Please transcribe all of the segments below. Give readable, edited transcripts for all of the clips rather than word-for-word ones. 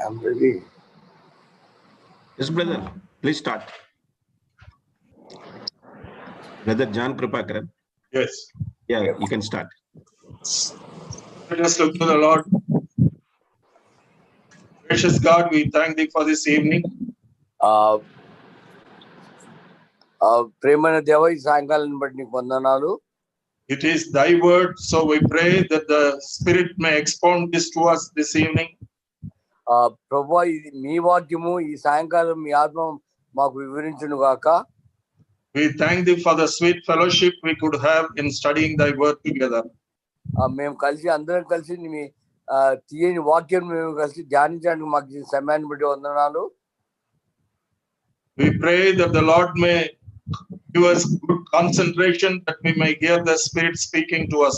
I'm ready. Yes, brother. Please start. Brother John Kripakaran. Yes. Yeah, you can start. Let us look to the Lord. Gracious God, we thank thee for this evening. ప్రేమైన దేవ ఈ సాయంకాలం బట్టి నీకు వందనాలు. It is thy word, so we pray that the Spirit may expound this to us this evening. ప్రభువా ఇది మీ వాక్యము, ఈ సాయంకాలం మీ ఆత్మ మాకు వివరించును గాక. We thank thee for the sweet fellowship we could have in studying thy word together. మేము కలిసి అందరం కలిసి మీ తీయని వాక్యం మేము కలిసి ధ్యానించడానికి మాకు ఈ సమయాన్ని బట్టి వందనాలు. We pray that the Lord may give us good concentration, that we may hear the Spirit speaking to us.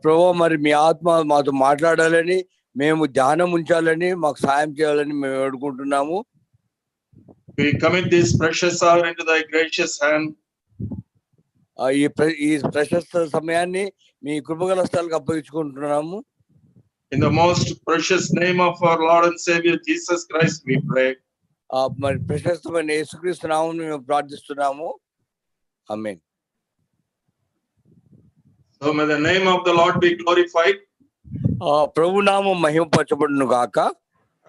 ప్రభువా మరి మీ ఆత్మ మాతో మాట్లాడాలని, మేము ధ్యానం ఉంచాలని, మాకు సాయం చేయాలని మేము వేడుకుంటున్నాము. We commit this precious hour into thy gracious hand. ఈ ప్రశస్త సమయాన్ని మీ కృపగల స్థలాలకు అప్పగించుకుంటున్నాము. In the most precious name of our Lord and Savior Jesus Christ, we pray. మరి ప్రశస్తమైన యేసుక్రీస్తు నామమున మేము ప్రార్థిస్తున్నాము. ఆమేన్. So may the name of the Lord be glorified. ప్రభు నామం మహిమపరచబడును గాక.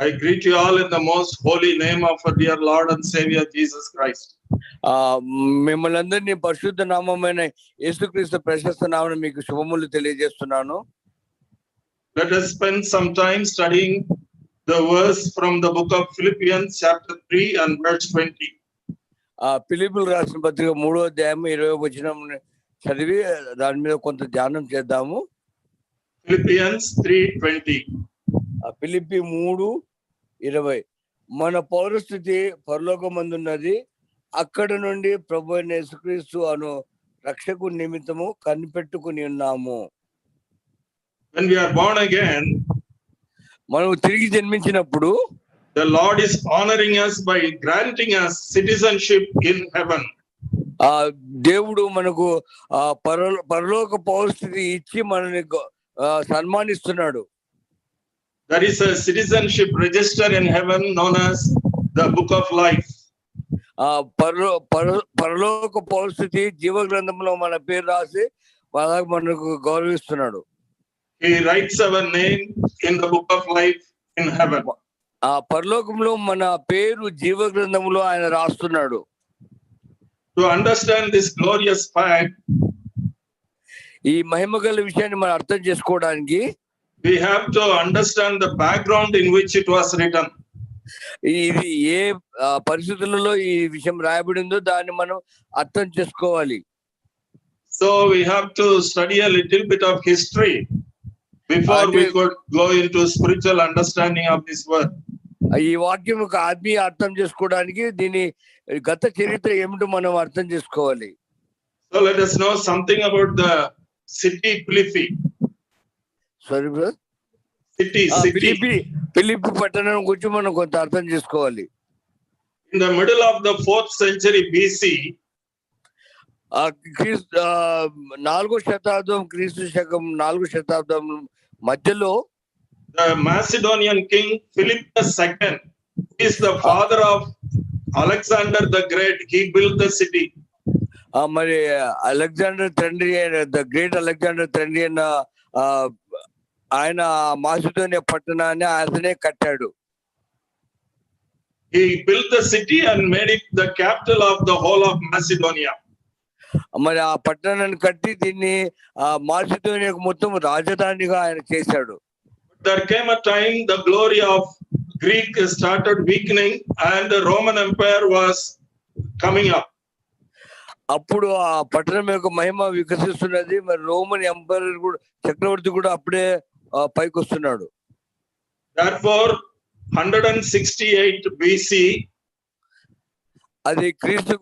I greet you all in the most holy name of our dear Lord and Savior Jesus Christ. మిమ్మల్ని అందరినీ పరిశుద్ధ నామమైన యేసుక్రీస్తు ప్రశస్త నామమున మీకు శుభములు తెలియజేస్తున్నాను. Let us spend some time studying the verse from the book of Philippians chapter 3 and verse 20. ఫిలిప్పీయులకు రాసిన పత్రిక 3వ అధ్యాయం 20వ వచనం చదివి దాని మీద కొంత ధ్యానం చేద్దాము. Philippians 3:20. ఫిలిప్పీ 3:20. మన పౌరస్థితి పరలోకమందున్నది, అక్కడ నుండి ప్రభు అయిన యేసుక్రీస్తు అను రక్షకు నిమిత్తము కనిపెట్టుకుని ఉన్నాము. When we are born again, మనం తిరిగి జన్మించినప్పుడు the Lord is honoring us by granting us citizenship in heaven. దేవుడు మనకు పరలోక పౌరస్థితి ఇచ్చి మనల్ని సన్మానిస్తున్నాడు. There is a citizenship register in heaven known as the book of life. పరలోక పౌరస్థితి జీవ గ్రంథంలో మన పేరు రాసి మనకు గౌరవిస్తున్నాడు. He writes our name in the book of life in heaven. పరలోకంలో మన పేరు జీవ గ్రంథంలో ఆయన రాస్తున్నాడు. To understand this glorious fact, ఈ మహిమగల విషయాన్ని మనం అర్థం చేసుకోవడానికి we have to understand the background in which it was written. ఇది ఏ పరిస్థితులలో ఈ విషయం రాయబడిందో దాన్ని మనం అర్థం చేసుకోవాలి. So we have to study a little bit of history before we could go into spiritual understanding of this word. ఈ వాక్యం యొక్క ఆత్మీయ అర్థం చేసుకోవడానికి దీని గత చరిత్ర ఏమిటో మనం అర్థం చేసుకోవాలి. So let us know something about the city Philippi. Sorry brother. City. Philippi పట్టణం గురించి మనం కొంత అర్థం చేసుకోవాలి. In the middle of the 4th century BC, 4వ శతాబ్దం క్రీస్తు శకం 4వ శతాబ్దం మధ్యలో the Macedonian king Philip II is the father of Alexander the Great. He built the city. మరి అలెగ్జాండర్ తండ్రి అయిన ద గ్రేట్ అలెగ్జాండర్ తండ్రి అయిన ఆయన మాసిడోనియా పట్టణాన్ని అతనే కట్టాడు. He built the city and made it the capital of the whole of Macedonia. మరి ఆ పట్టణాన్ని కట్టి దీన్ని మాసిడోనియాకు మొత్తం రాజధానిగా ఆయన చేశాడు. There came a time the glory of Greek started weakening and the Roman Empire was coming up. అప్పుడు ఆ పట్టణం యొక్క మహిమ వికసిస్తున్నది. మరి రోమన్ ఎంపైర్ కూడా చక్రవర్తి కూడా అప్పుడే పైకి వస్తున్నాడు. Therefore 168 BC, అది క్రీస్తు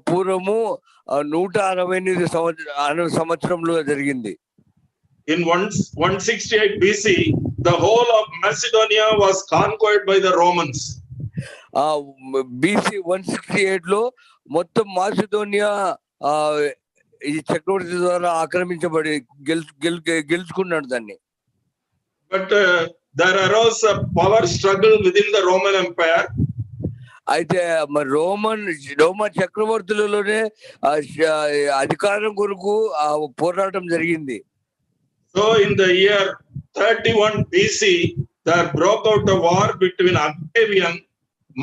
పూర్వము 168 సంవత్సరంలో జరిగింది. In 168 BC, the whole of Macedonia was conquered by the Romans. BC 168 లో మొత్తం మాసిడోనియా ఈ చక్రవర్తి ద్వారా ఆక్రమించబడి గెలుచుకున్నాడు దాన్ని. But there arose a power struggle within the Roman Empire. అయితే మరి రోమా చక్రవర్తులలోనే అధికారం కొరకు పోరాటం జరిగింది. So in the year 31 BC, there broke out a war between Octavian,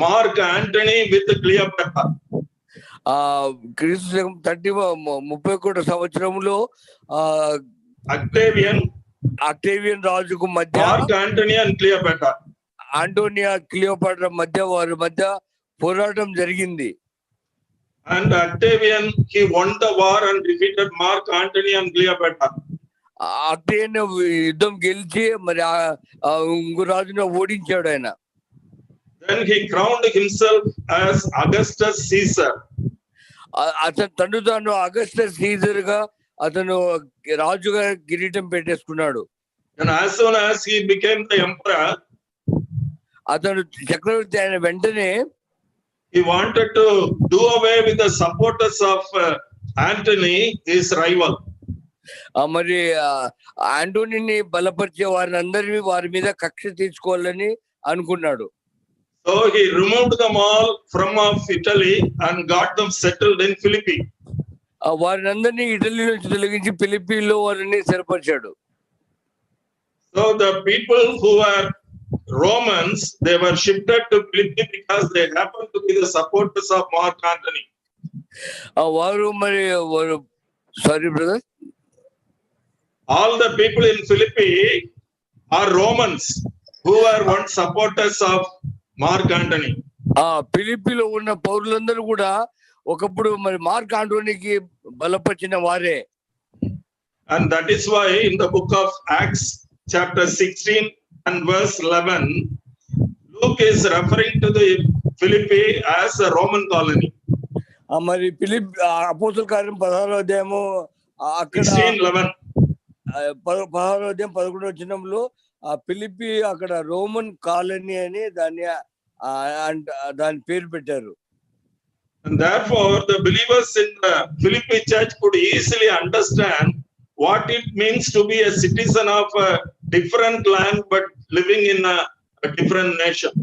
Mark Antony with Cleopatra. క్రీస్తు 31 సంవత్సరంలో అక్టేవియన్ రాజుకు మధ్య Mark Antony and Cleopatra. ఆంటోనియా క్లియోపాట్రా మధ్య వారి మధ్య పోరాటం జరిగింది. And Octavian, he won the war and defeated Mark Antony and Cleopatra. అక్టేవియన్ యుద్ధం గెలిచి మరి ఇంకో రాజును ఓడించాడు ఆయన. Then he crowned himself as Augustus Caesar. అతను తాను అగస్టస్ సీజర్ గా అతను రాజుగా కిరీటం పెట్టేసుకున్నాడు. And as soon as he became the emperor, అతను చక్రవర్తి అయిన వెంటనే he wanted to do away with the supporters of Antony, his rival. మరి ఆంటోనీని బలపరిచే వారిని వారి మీద కక్ష తీర్చుకోవాలని అనుకున్నాడు. So he removed them all from Italy and got them settled in Philippi. వారిని ఇటలీ నుంచి తొలగించి ఫిలిప్పీలో వారిని స్థిరపరిచాడు. So the people who were Romans, they were shifted to Philippi because they happened to be the supporters of Mark Antony. Sorry, brother. All the people in Philippi are Romans who were once supporters of Mark Antony. ఫిలిప్పీలో ఉన్న పౌరులందరూ కూడా ఒకప్పుడు మరి mark ఆంటోనీకి బలపరిచిన వారే. And that is why in the book of Acts chapter 16 and verse 11, Luke is referring to the Philippi as a Roman colony. మరి అపోస్తల కార్యం 16వ అధ్యాయము అక్కడ 16 అధ్యాయం 11వ వచనంలో ఫిలిప్పి అక్కడ రోమన్ కాలనీ అని దాని పేరు పెట్టారు. And therefore the believers in the Philippi church could easily understand what it means to be a citizen of a different land but living in a different nation.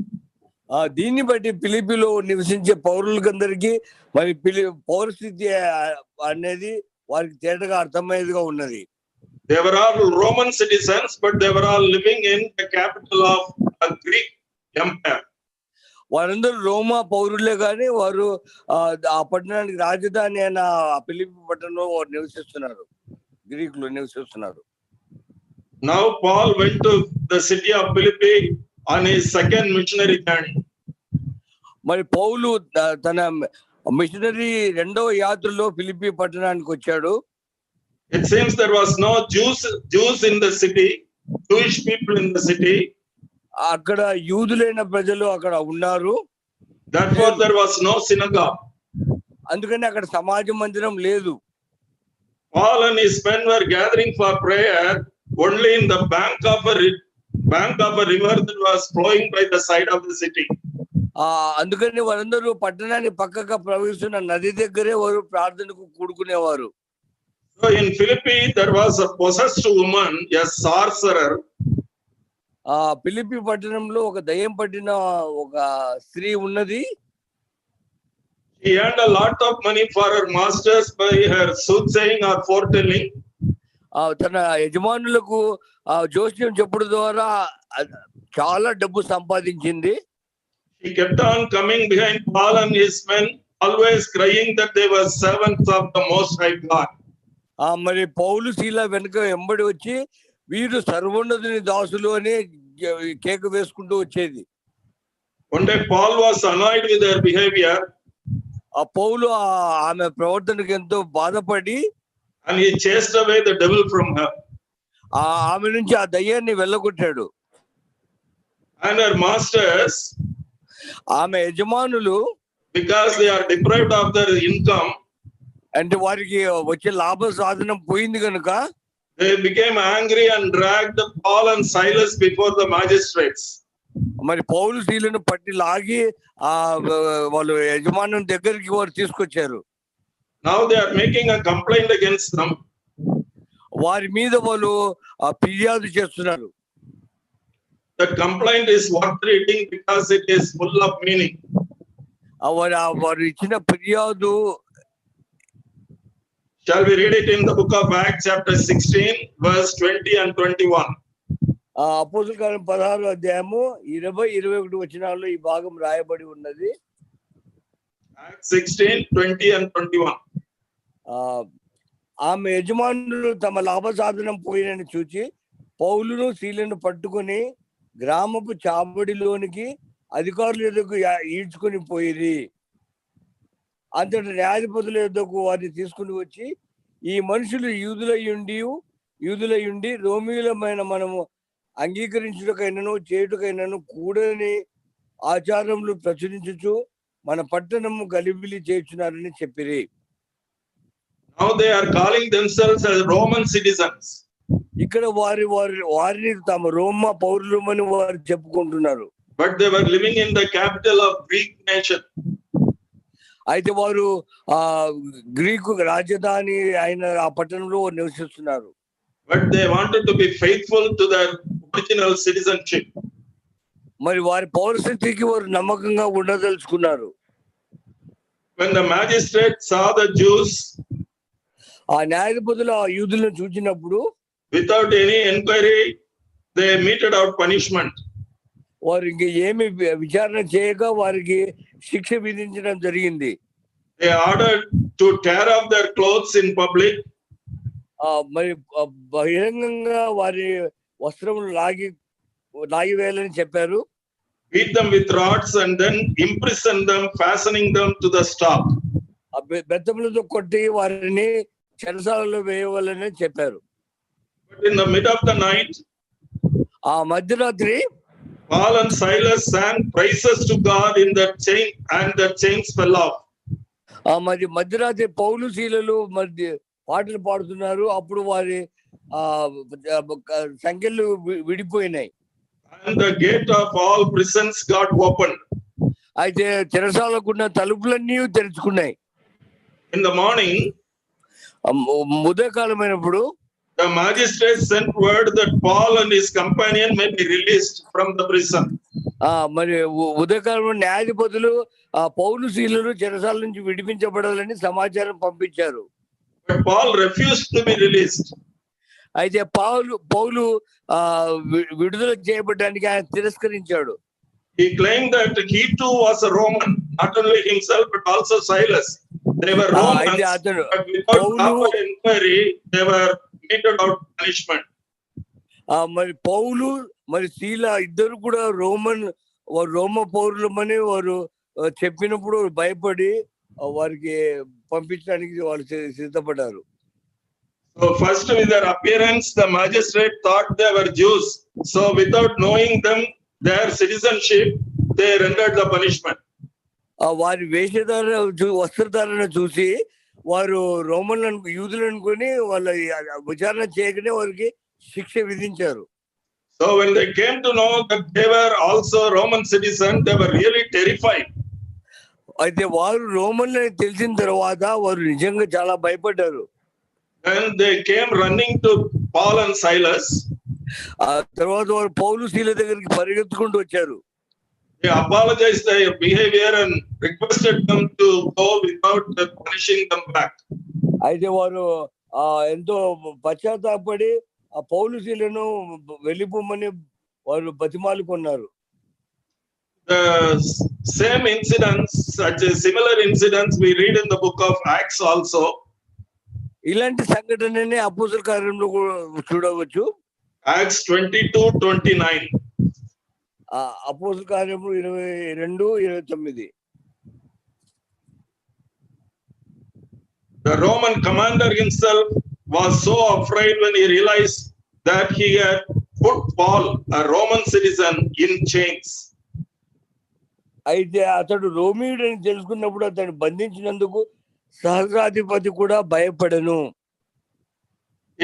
దీన్ని బట్టి ఫిలిప్పీలో నివసించే పౌరులకందరికీ మరి పౌరస్థితి అనేది వారికి తేటగా అర్థమయ్యేదిగా ఉన్నది. They were all Roman citizens, but they were all living in the capital of a Greek empire. వారందరూ రోమా పౌరులే కానీ వారు ఆ పట్టణానికి రాజధాని అయిన ఫిలిప్పి పట్టణంలో వారు నివసిస్తున్నారు, గ్రీకులు నివసిస్తున్నారు. Now Paul went to the city of Philippi on his second missionary journey. మరి పౌలు తన మిషనరీ రెండవ యాత్రలో ఫిలిప్పి పట్టణానికి వచ్చాడు. It seems there was no Jews in the city, Jewish people in the city. అక్కడ యూదులైన ప్రజలు అక్కడ ఉన్నారు. Therefore there was no synagogue. అందుకని అక్కడ సమాజ మందిరం లేదు. Paul and his men were gathering for prayer only in the bank of a river that was flowing by the side of the city. అందుకని వారందరూ పట్టణాన్ని పక్కగా ప్రవహిస్తున్న నది దగ్గరే వారు ప్రార్థనకు కూడుకునేవారు. So in Philippi there was a possessed woman, a sorcerer. Philippi పట్టణంలో ఒక దయ్యం పట్టిన ఒక స్త్రీ ఉన్నది. She earned a lot of money for her masters by her soothsaying or foretelling. తన యజమానులకు జోస్యం చెప్పుడు ద్వారా చాలా డబ్బు సంపాదించింది. She kept on coming behind Paul and his men, always crying that they were servants of the Most High God. మరి పౌలు శీల వెనుక వెంబడి వచ్చి వీరు సర్వోన్నతుని దాసులు అని కేక వేసుకుంటూ వచ్చేది. One day Paul was annoyed with her behavior. పౌలు ఆమె ప్రవర్తనకు ఎంతో బాధపడి and he chased away the devil from her. ఆమె నుంచి ఆ దయ్యాన్ని వెళ్ళగొట్టాడు. And her masters, ఆమె యజమానులు, because they are deprived of their income, అంటే వారికి వచ్చే లాభ సాధనం పోయింది కనుక they became angry and dragged Paul and Silas before the magistrates. మరి పౌలు శీలను పట్టి లాగి వాళ్ళు యజమానుల దగ్గరికి వారు తీసుకొచ్చారు. Now they are making a complaint against them. వారి మీద వాళ్ళు ఫిర్యాదు చేస్తున్నారు. the complaint is worth reading because it is full of meaning. వారు ఇచ్చిన ఫిర్యాదు Shall we read it in the book of Acts chapter 16 verse 20 and 21? అపోస్తుల కార్యం 16వ అధ్యాయము 20-21 వచనాల్లో ఈ భాగం రాయబడి ఉన్నది. Acts 16, 20 and 21. ఆమె యజమానులు తమ లాభ సాధనం పోయినని చూచి పౌలును శీలను పట్టుకొని గ్రామపు చాబడిలోనికి అధికారుల ఎదుకు ఈడ్చుకుని పోయిరి. అంతటి న్యాయాధిపతుల యొద్దకు వారిని తీసుకుని వచ్చి, ఈ మనుషులు యూదులయుండి రోమీయులమైన మనము అంగీకరించుటకైనను చేయుటకైనను కూడని ఆచారములు ప్రచురించుచు మన పట్టణము గలిబిలి చేయుచున్నారని చెప్పిరి. Now they are calling themselves as Roman citizens. ఇక్కడ వారిని తమ రోమా పౌరులమని వారు చెప్పుకుంటున్నారు. But they were living in the capital of Greek nation. అయితే వారు గ్రీకు రాజధాని అయిన ఆ పట్టణంలో నివసిస్తున్నారు. But they wanted to be faithful to their original citizenship. మరి వారి పౌరస్థితికి వారు నమ్మకంగా ఉండదలుచుకున్నారు. When the magistrate saw the Jews, ఆ న్యాయాధిపతులు ఆ యూదులను చూచినప్పుడు without any inquiry, they meted out punishment. వారు ఇంక ఏమి విచారణ చేయక వారికి శిక్ష విధించడం జరిగింది. They ordered to tear off their clothes in public. మరి బహిరంగంగా వారి వస్త్రములు లాగివేయాలని చెప్పారు. Beat them with rods and then imprison them, fastening them to the stop. బెత్తములతో కొట్టి వారిని చెరసాలలో వేయవాలని చెప్పారు. But in the mid of the night, ఆ మధ్యరాత్రి Paul and Silas sang praises to God in the chain, and the chains fell off. మరి మధ్యరాత్రి పౌలు శీలలు మధ్య పాటలు పాడుతున్నారు. అప్పుడు వారి సంఖ్యలు విడిపోయినాయి. And the gate of all prisons got opened. అయితే చెరసాలకున్న తలుపులన్నీ తెరుచుకున్నాయి. In the morning, ఉదయకాలమైనప్పుడు the magistrate sent word that Paul and his companion may be released from the prison. మరి ఉదయకాలంలో న్యాయాధిపతులు పౌలు శీలలు చెరసాల నుంచి విడిపించబడాలని సమాచారం పంపించారు. But Paul refused to be released. అయితే పౌలు విడుదల చేయబడడానికి ఆయన తిరస్కరించాడు. He claimed that he too was a Roman, not only himself but also Silas. They were Romans, but without proper inquiry, they were meted out punishment. మరి పౌలు మరి శీల ఇద్దరు కూడా రోమ పౌరులమని వారు చెప్పినప్పుడు భయపడి వారికి పంపించడానికి వాళ్ళు సిద్ధపడ్డారు. So first with their appearance, the magistrate thought they were Jews. So without knowing them, their citizenship, they rendered the punishment. వారి వస్త్రధారణ చూసి వారు రోమన్లను యూదులు అనుకుని వాళ్ళ విచారణ చేయకనే వారికి శిక్ష విధించారు. So when they came to know that they were also Roman citizens, they were really terrified. అయితే వారు రోమన్లని తెలిసిన తర్వాత వారు నిజంగా చాలా భయపడ్డారు. And they came running to Paul and Silas. ఆ తర్వాత వారు పౌలు శీల దగ్గరికి పరిగెత్తుకుంటూ వచ్చారు. They apologized their behavior and requested them to go without punishing them back. అయితే వారు ఎంతో పశ్చాత్తాపడి ఆ పౌలు శీలను వెళ్ళిపోమని వారు బతిమాలుకున్నారు. The same incidents, such as similar incidents, we read in the book of Acts also. ఇలాంటి సంఘటననే అపోస్తల కార్యంలో చూడవచ్చు. Acts 22:29. అపోస్తల కార్యము 22-29. The Roman commander himself was so afraid when he realized that he had put Paul, a Roman citizen, in chains. అయితే అతడు రోమీయుడు అని తెలుసుకున్నప్పుడు అతను బంధించినందుకు సహస్రాధిపతి కూడా భయపడను.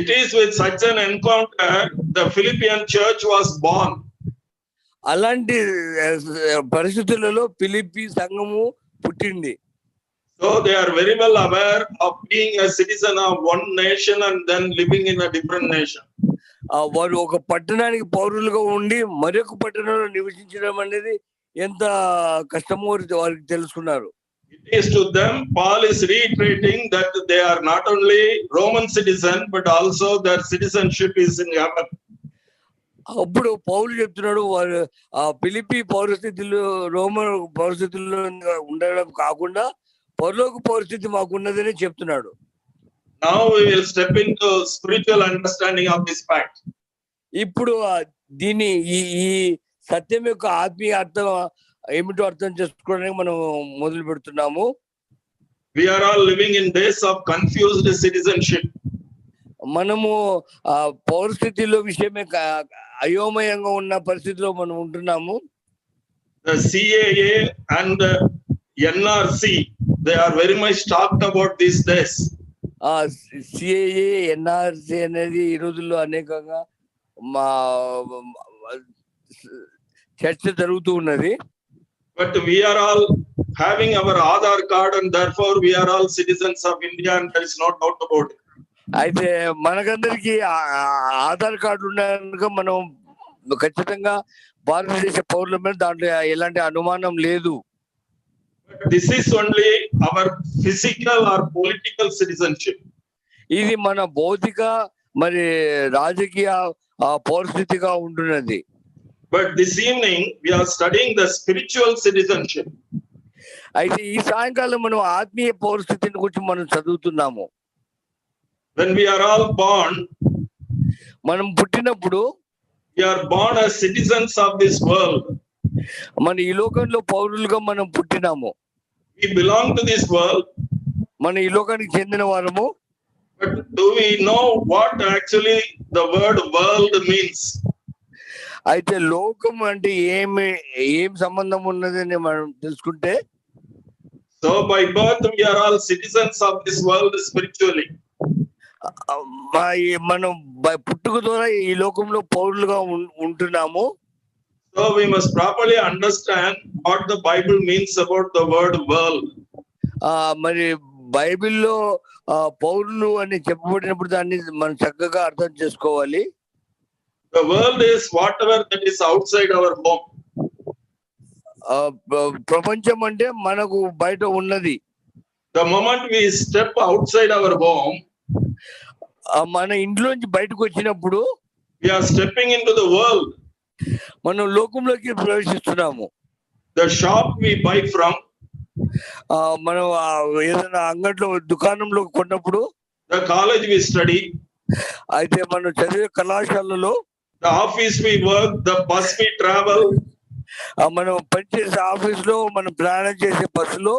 It is with such an encounter the Philippian church was born. అలాంటి పరిస్థితులలో ఫిలిప్పీ సంఘము పుట్టింది. So they are very well aware of being a citizen of one nation and then living in a different nation. వారు ఒక పట్టణానికి పౌరులుగా ఉండి మరొక పట్టణంలో నివసించడం అనేది ఎంత కష్టమో వారికి తెలుసుకున్నారు. It is to them, Paul is reiterating that they are not only Roman citizen, but also their citizenship is in heaven. అప్పుడు పౌలు చెప్తున్నాడు, వారు ఫిలిప్పీ పౌరస్థితుల్లో రోమన్ పౌరస్థితుల్లో ఉండడం కాకుండా పరలోక పౌరస్థితి మాకున్నదని చెప్తున్నాడు. Now we will step into spiritual understanding of this fact. ఇప్పుడు దీన్ని ఈ సత్యం యొక్క ఆత్మీయ అర్థం ఏమిటో అర్థం చేసుకోవడానికి మనం మొదలు పెడుతున్నాము. We are all living in days of confused citizenship. మనము పౌరస్థితిలో విషయమే అయోమయంగా ఉన్న పరిస్థితిలో మనం ఉంటున్నాము. The CAA and the NRC, they are very much talked about these days. CAA NRC అనేది ఈ రోజుల్లో అనేకంగా మా చర్చ జరుగుతూ ఉన్నది. But we are all having our Aadhaar card and therefore we are all citizens of India and there is no doubt about it. అయితే మనకందరికి Aadhaar card ఉండగా మనం ఖచ్చితంగా భారతదేశ పౌరులమైన దాంట్లో ఎలాంటి అనుమానం లేదు. But this is only our physical or political citizenship. ఇది మన భౌతిక మరి రాజకీయ పౌరస్థితిగా ఉంటున్నది. But this evening we are studying the spiritual citizenship. అయితే ఈ సాయంకాలం మనం ఆత్మీయ పౌరస్థితిని గురించి మనం చదువుతున్నాము. When we are all born, మనం పుట్టినప్పుడు we are born as citizens of this world. మన ఈ లోకంలో పౌరులుగా మనం పుట్టినాము. We belong to this world. మన ఈ లోకానికి చెందిన వారము. But do we know what actually the word world means? అయితే లోకం అంటే ఏం సంబంధం ఉన్నదని మనం తెలుసుకుంటే, So by birth we are all citizens of this world spiritually. మనం పుట్టుక ద్వారా ఈ లోకంలో పౌరులుగా ఉంటున్నాము. So we must properly understand what the Bible means about the word world. మరి బైబిల్లో పౌరులు అని చెప్పబడినప్పుడు దాన్ని మనం చక్కగా అర్థం చేసుకోవాలి. The world is whatever that is outside our home. ప్రపంచం అంటే మనకు బయట ఉన్నది. The moment we step outside our home, మన ఇంట్లోంచి బయటకు వచ్చినప్పుడు we are stepping into the world. మనం లోకంలోకి ప్రవేశిస్తున్నాము. The shop we buy from, మనం ఏదైనా అంగట్లో దుకాణంలో కొన్నప్పుడు, the college we study, అయితే మనం చదివే కళాశాలలో, the office we work, the bus we travel, మనం పనిచేసే ఆఫీస్ లో, మనం ప్రయాణం చేసే బస్సులో,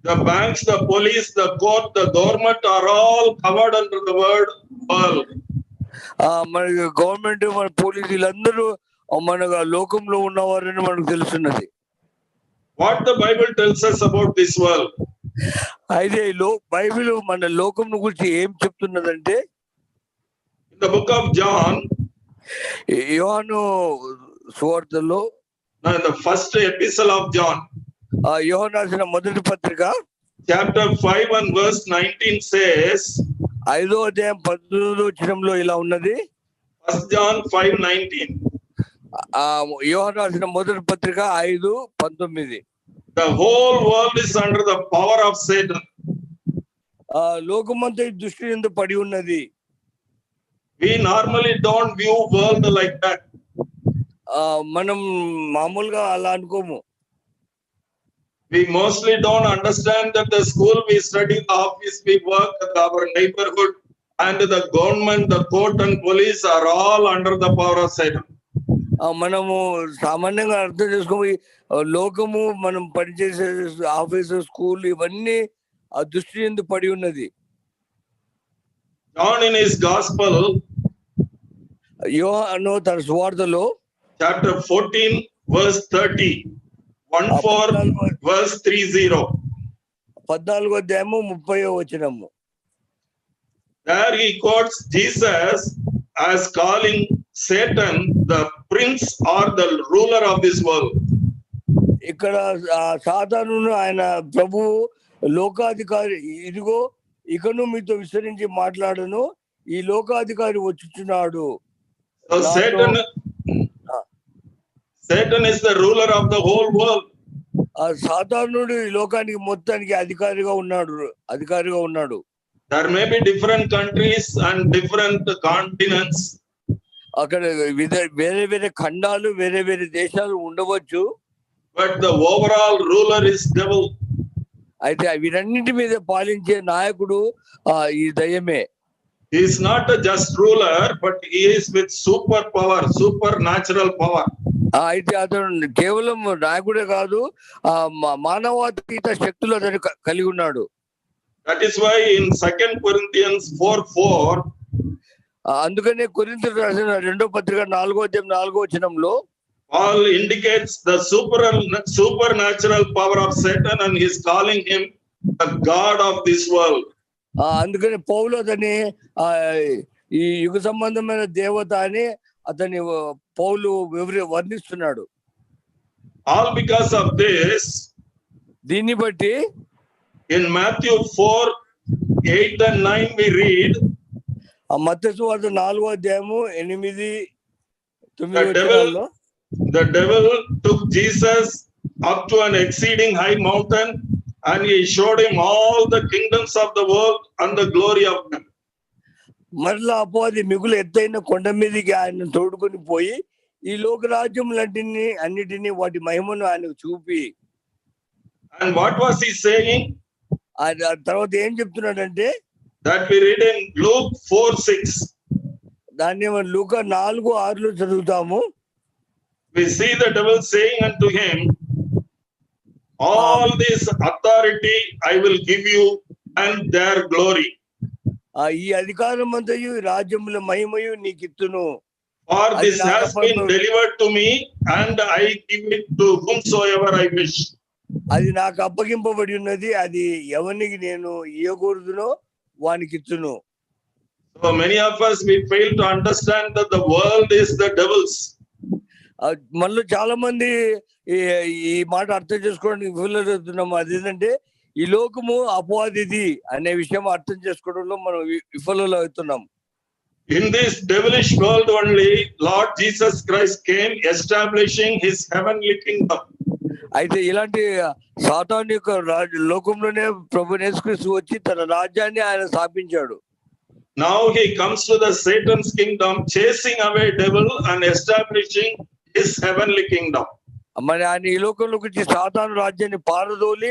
the banks, the police, the court, the government are all covered under the word world. మన గవర్నమెంట్, మన పోలీసు వీళ్ళందరూ మన లోకంలో ఉన్నవారని మనకు తెలుస్తున్నది. What the Bible tells us about this world? అయితే బైబిల్ మన లోకం గురించి ఏం చెప్తున్నదంటే, In the book of John, యోహాను సువార్తలో, in the first epistle of John, యోహాను రాసిన మొదటి పత్రిక chapter 5 and verse 19 says, 5వ అధ్యాయం 19వ వచనంలో ఇలా ఉన్నది. 1 John 5:19. యోహాను రాసిన మొదటి పత్రిక 5:19. The whole world is under the power of Satan. లోకమంతా ఈ దృష్టి యందు పడి ఉన్నది. We normally don't view world like that. మనం మామూలుగా అలా అనుకోము. We mostly don't understand that the school we study, the office we work, our neighborhood, and the government, the court and police are all under the power of Satan. మనము సామాన్యంగా అర్థం చేసుకోము, లోకము, మనం పనిచేసే ఆఫీసు, స్కూల్, ఇవన్నీ ఆ దృష్టి యందు పడి ఉన్నది. John in his gospel, యోహాను తన సువార్తలో chapter 14 verse 30, 14 verse 30. 14వ అధ్యాయము 30వ వచనము. There he quotes Jesus as calling Satan the prince or the ruler of this world. ఇక్కడ సాతానును ఆయన ప్రభువు, లోకాధికారి, ఇదిగో ఇకను మీతో విస్తరించి మాట్లాడను, ఈ లోకాధికారి వచ్చుచున్నాడు. So Satan is the ruler of the whole world. ఆ సాతానుడు ఈ లోకానికి మొత్తానికి అధికారిగా ఉన్నాడు. There may be different countries and different continents. అక్కడ వేరే వేరే ఖండాలు వేరే వేరే దేశాలు ఉండవచ్చు. But the overall ruler is devil. అయితే వీరన్నింటి మీద పాలించే నాయకుడు ఈ దయ్యమే. He is not a just ruler, but he is with supernatural power. అయితే అతను కేవలం నాయకుడే కాదు, మానవాతీత శక్తులు అతను కలిగి ఉన్నాడు. That is why in 2 Corinthians 4:4, అందుకనే కొరింథీయులకు రాసిన 2వ పత్రిక 4వ అధ్యాయం 4వ వచనంలో Paul indicates the supernatural power of Satan and he is calling him the god of this world. అందుకని పౌలు అతని ఈ యుగ సంబంధమైన దేవత అని అతని పౌలు వర్ణిస్తున్నాడు. All because of this, దీన్ని బట్టి in Matthew 4:8 and 9 we read, మత్తయి సువార్త 4వ అధ్యాయము 8-9 వచనాల్లో the devil took Jesus up to an exceeding high mountain and he showed him all the kingdoms of the world and the glory of them. మరలా అపవాది మిగులు ఎత్తైన కొండ మీదకి ఆయన తోడుకొని పోయి ఈ లోక రాజ్యములన్నిటిని వాటి మహిమను ఆయనకు చూపి, And what was he saying? తర్వాత ఏం చెప్తున్నాడంటే That we read in Luke 4:6. దాన్ని లూకా 4:6 చదువుతాము. We see the devil saying unto him, all this authority I will give you and their glory. ఈ అధికారం అంతయు రాజ్యముల మహిమయు నీకు ఇత్తును. For this has been delivered to me and I give it to whomsoever I wish. అది నాకు అప్పగింపబడి ఉన్నది, అది ఎవరికి నేను ఇయ్యకూడదునో వానికి ఇత్తును. So many of us we fail to understand that the world is the devil's. మనలో చాలా మంది ఈ మాట అర్థం చేసుకోవడానికి విఫలమవుతున్నాము. అదేంటంటే ఈ లోకము అపవాదిది అనే విషయం అర్థం చేసుకోవడంలో మనం విఫలం అవుతున్నాం. In this devilish world only Lord Jesus Christ came establishing his heavenly kingdom. అయితే ఇలాంటి సాతాను యొక్క లోకంలోనే ప్రభువు యేసుక్రీస్తు వచ్చి తన రాజ్యాన్ని ఆయన స్థాపించాడు. Now he comes to the Satan's kingdom, chasing away devil and establishing his heavenly kingdom. మరి ఆయన ఈ లోకంలోకి వచ్చి సాతాను రాజ్యాన్ని పారదోలి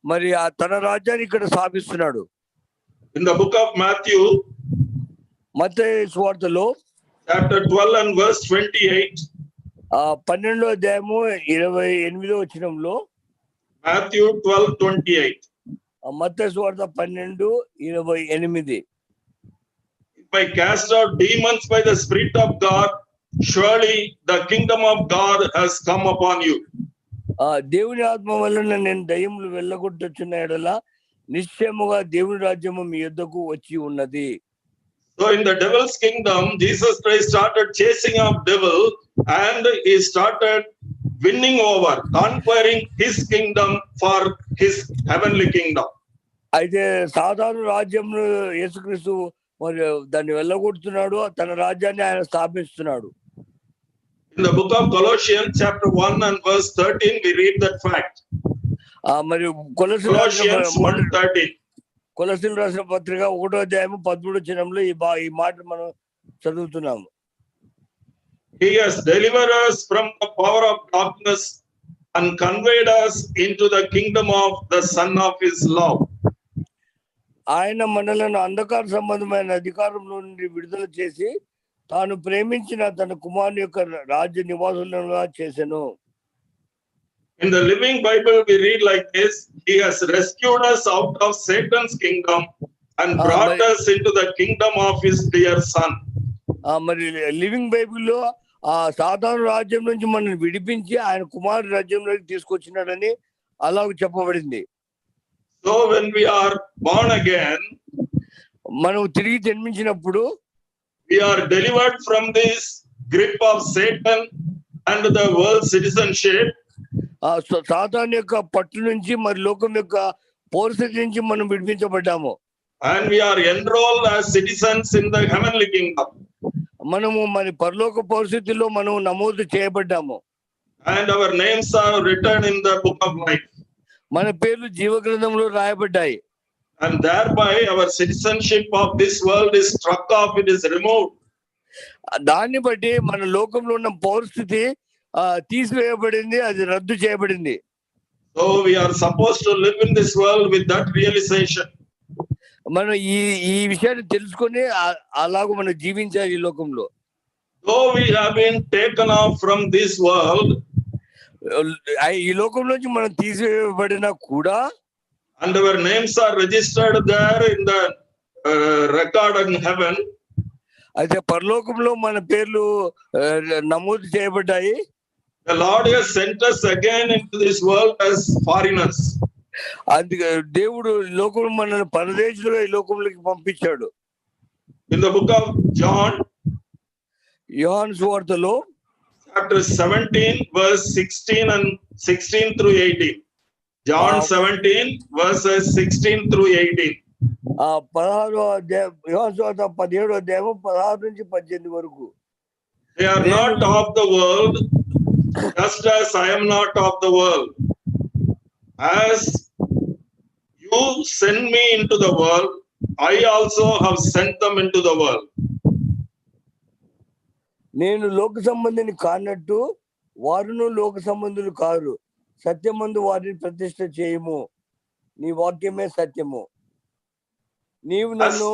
మరి తన రాజ్యాన్ని ఇక్కడ స్థాపిస్తున్నాడు. In the book of Matthew, మత్తయి సువార్తలో chapter 12 and verse 28, 12వ అధ్యాయము 28వ వచనంలో, Matthew 12:28, మత్తయి సువార్త 12:28, if I cast out demons by the Spirit of God, surely the kingdom of God has come upon you. దేవుని ఆత్మ వలన నేను దయ్యములు వెళ్ళగొట్టుచున్న ఎడల నిశ్చయముగా దేవుని రాజ్యము మీ యొద్దకు వచ్చి ఉన్నది. So in the devil's kingdom, Jesus Christ started chasing off devil and he started winning over, conquering his kingdom for his heavenly kingdom. అయితే సాధారణ రాజ్యంలో యేసుక్రీస్తు మరి దాన్ని వెళ్ళగొడుతున్నాడు, తన రాజ్యాన్ని ఆయన స్థాపిస్తున్నాడు. In the book of Colossians chapter 1 and verse 13 we read that fact. మరి Colossians 1:13. కొలస్సీయులకు రాసిన పత్రిక 1వ అధ్యాయం 13వ వచనంలో ఈ మాట మనం చదువుతున్నాము. He has delivered us from the power of darkness and conveyed us into the kingdom of the Son of his love. ఆయన మనలను అంధకార సంబంధమైన అధికారంలో నుండి విడుదల చేసి తాను ప్రేమించిన తన కుమారుని యొక్క రాజ్య నివాసులుగా చేసెను. In the Living Bible we read like this, he has rescued us out of Satan's kingdom and brought us into the kingdom of his dear son. మరి లివింగ్ బైబిల్లో సాతాను రాజ్యం నుంచి మనల్ని విడిపించి ఆయన కుమారుని రాజ్యంలోకి తీసుకొచ్చినాడని అలా చెప్పబడింది. So when we are born again, మనం తిరిగి జన్మించినప్పుడు we are delivered from this grip of Satan and the world citizenship. సాతాను యొక్క పట్టు నుంచి మరి లోకం యొక్క పౌరసత్వం నుంచి మనం విడిపించబడ్డాము. And we are enrolled as citizens in the heavenly kingdom. మనము మరి పరలోక పరిస్థితుల్లో మనం నమోదు చేయబడ్డాము. And our names are written in the book of life. మన పేర్లు జీవ గ్రంథంలో రాయబడ్డాయి. And thereby our citizenship of this world is struck off, it is removed. దాన్ని బట్టి మన లోకంలో ఉన్న పౌరస్థితి తీసివేయబడింది, అది రద్దు చేయబడింది. So we are supposed to live in this world with that realization. మనం ఈ విషయాన్ని తెలుసుకొని అలాగూ మనం జీవించాలి ఈ లోకంలో. Though we have been taken off from this world, ఈ లోకం నుంచి మనం తీసివేయబడినా కూడా, and our names are registered there in the record in heaven. అయితే పరలోకంలో మన పేర్లు నమోదు చేయబడ్డాయి. The Lord has sent us again into this world as foreigners. అందుకే దేవుడు లోకంలో మనల్ని పరదేశులుగా ఈ లోకంలోకి పంపించాడు. In the book of John, యోహాను సువార్తలో chapter 17, verse 16 through 18. John 17, verses 16 through 18. 16వ అధ్యాయం, యోహాను సువార్త 17వ అధ్యాయం 16 నుంచి 18 వరకు. They are not of the world, just as I am not of the world. As you send me into the world, I also have sent them into the world. నేను లోక సంబంధిని కానట్టు వారును లోక సంబంధులు కారు. సత్యమందు వారిని ప్రతిష్ఠ చేయము, నీ వాక్యమే సత్యము. నీవు నన్ను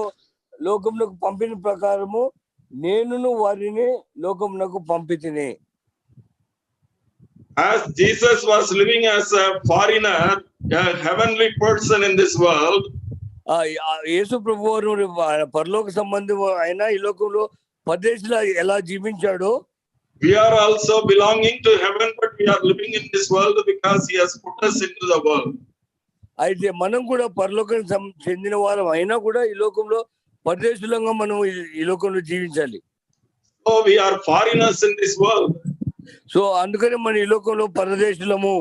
లోకమునకు పంపిన ప్రకారము నేనును వారిని లోకమునకు పంపితిని. As Jesus was living as a foreigner, a heavenly person in this world, యేసు ప్రభువారు పరలోక సంబంధం అయినా ఈ లోకంలో పరదేశిలా ఎలా జీవించాడో, we are also belonging to heaven, but we are living in this world because he has put us into the world. అయితే మనం కూడా పరలోకానికి చెందిన వారం అయినా కూడా ఈ లోకంలో పరదేశులంగా మనం ఈ లోకంలో జీవించాలి. So we are foreigners in this world. So అందుకని మన ఈ లోకంలో పరదేశులము.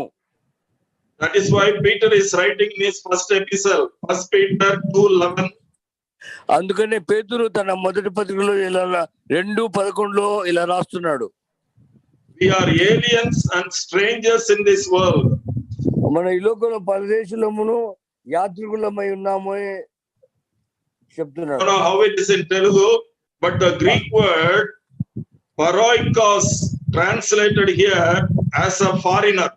That is why Peter is writing in his first epistle, 1 Peter 2:11. అందుకనే పేతురు తన మొదటి పత్రికలో ఇలా 2:11 ఇలా రాస్తున్నాడు. We are aliens and strangers in this world. మన ఈ లోకంలో పరదేశులమును యాత్రికులమై ఉన్నాము అని చెప్తున్నాడు. I don't know how it is in Telugu, but the Greek word paroikos translated here as a foreigner.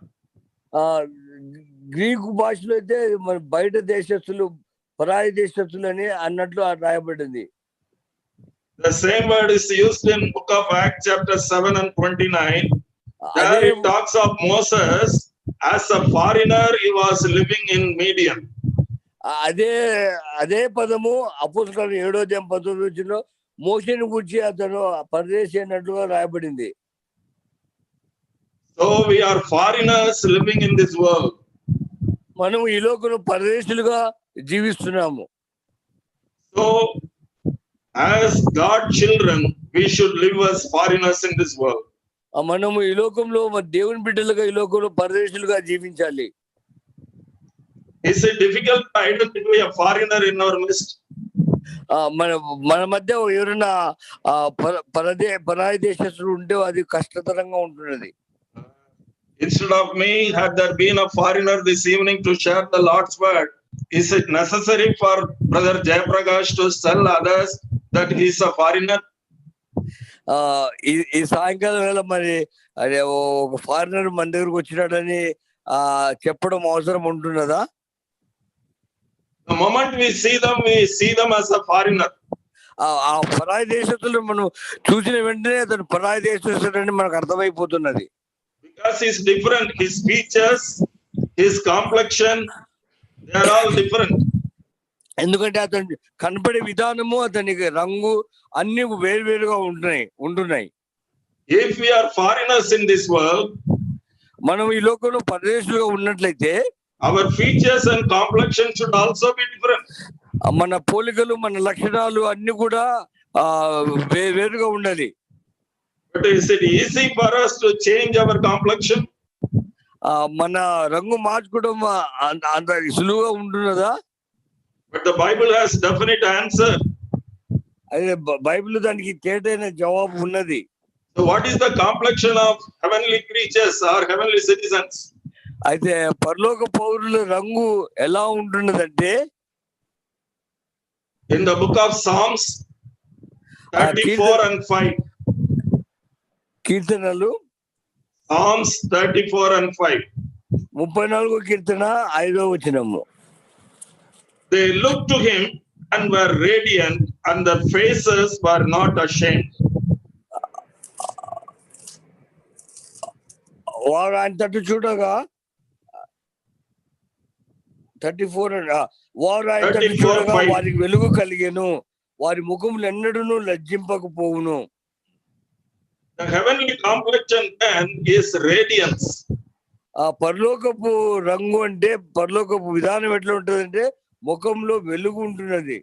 Greek భాషలో అయితే మన బయట దేశస్తులు, పరాయి దేశస్తులు అని అన్నట్లు రాయబడింది. The same word is used in book of Acts chapter 7 and 29. There it talks of Moses as a foreigner, he was living in Midian. అదే పదము అపోస్తలుల 7వ అధ్యాయం 19 మోషేను గురించి అతను పరదేశి అన్నట్లుగా రాయబడింది. So we are foreigners living in this world. మనం ఈ లోకంలో పరదేశులుగా జీవిస్తున్నాము. So as God children, we should live as foreigners in this world. మనము ఈ లోకంలో దేవుని బిడ్డలుగా ఈ లోకంలో పరదేశులుగా జీవించాలి. Is it difficult to identify a foreigner in our midst? మన మధ్య ఎవరైనా పరాయి దేశస్తులు ఉంటే అది కష్టతరంగా ఉంటున్నది. Instead of me, had there been a foreigner this evening to share the Lord's word, is it necessary for Brother Jayaprakash to tell others that he is a foreigner? ఈ సాయంకాలం వేళ మరి అదే ఒక ఫారినర్ మన దగ్గరకు వచ్చినాడని చెప్పడం అవసరం ఉంటున్నదా? The moment we see them as a foreigner. ఆ పరాయి దేశస్తులు మనం చూసిన వెంటనే అతను పరాయి దేశస్తుడని మనకు అర్థమైపోతున్నది. Because he's different, his features, his complexion, they are all different. ఎందుకంటే అతని కనపడే విధానము, అతనికి రంగు అన్ని వేరువేరుగా ఉంటున్నాయి. If we are foreigners in this world, మనం ఈ లోకంలో పరదేశులుగా ఉన్నట్లయితే our features and complexion should also be different. మన పోలికలు, మన లక్షణాలు అన్ని కూడా వేరుగా ఉండాలి. But is it easy for us to change our complexion? మన రంగు మార్చుకోవడం అంత సులువుగా ఉంటున్నదా? But the Bible has definite answer. అదే బైబిల్ దానికి తేటైన జవాబు ఉన్నది. So what is the complexion of heavenly creatures or heavenly citizens? అయితే పరలోక పౌరుల రంగు ఎలా ఉంటున్నదంటే In the book of Psalms 34 and 5. కీర్తనలు Psalms 34 and 5. 34 కీర్తన 5వ వచనము. They looked to him and were radiant, and their faces were not ashamed. వారు ఆయన తట్టు చూడగా 34 వారు ఆయన తట్టు చూడగా వారికి వెలుగు కలిగెను, వారి ముఖములు ఎన్నడూను లజ్జింపకపోవును. The heavenly complexion then is radiance. ఆ పరలోకపు రంగు అంటే పరలోకపు విధానం ఎట్లా ఉంటుందంటే ముఖంలో వెలుగు ఉంటున్నది.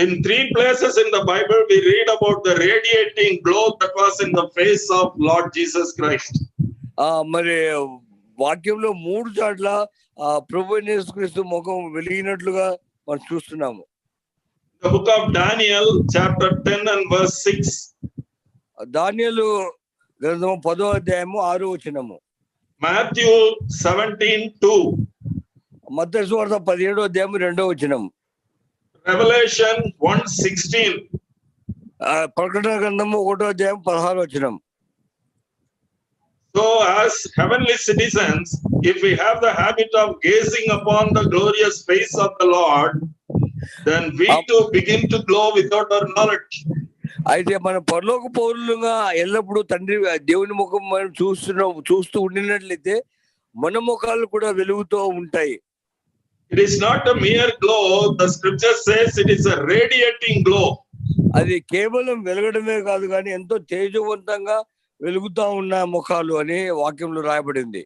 In 3 places in the Bible we read about the radiating glow that was in the face of Lord Jesus Christ. మరి వాక్యంలో 3 చోట్ల ప్రభువైన యేసుక్రీస్తు ముఖం వెలిగినట్లుగా మనం చూస్తున్నాము. The book of Daniel chapter 10 and verse 6. దానియేలు గ్రంథము 10వ అధ్యాయము 6వ వచనము. Matthew 17:2. మత్తయి సువార్త 17వ అధ్యాయము 2వ వచనము. Revelation 1:16. ప్రకటన గ్రంథము 1వ అధ్యాయం 16వ వచనం. So as heavenly citizens, if we have the habit of gazing upon the glorious face of the Lord, then we too begin to glow without our knowledge. అయితే మన పరలోక పౌరులుగా ఎల్లప్పుడూ తండ్రి దేవుని ముఖం మనం చూస్తూ ఉండినట్లయితే మన ముఖాలు కూడా వెలుగుతూ ఉంటాయి. It is not a mere glow. The scripture says it is a radiating glow. అది కేవలం వెలగడమే కాదు కానీ ఎంతో తేజవంతంగా వెలుగుతా ఉన్న ముఖాలు అని వాక్యంలో రాయబడింది.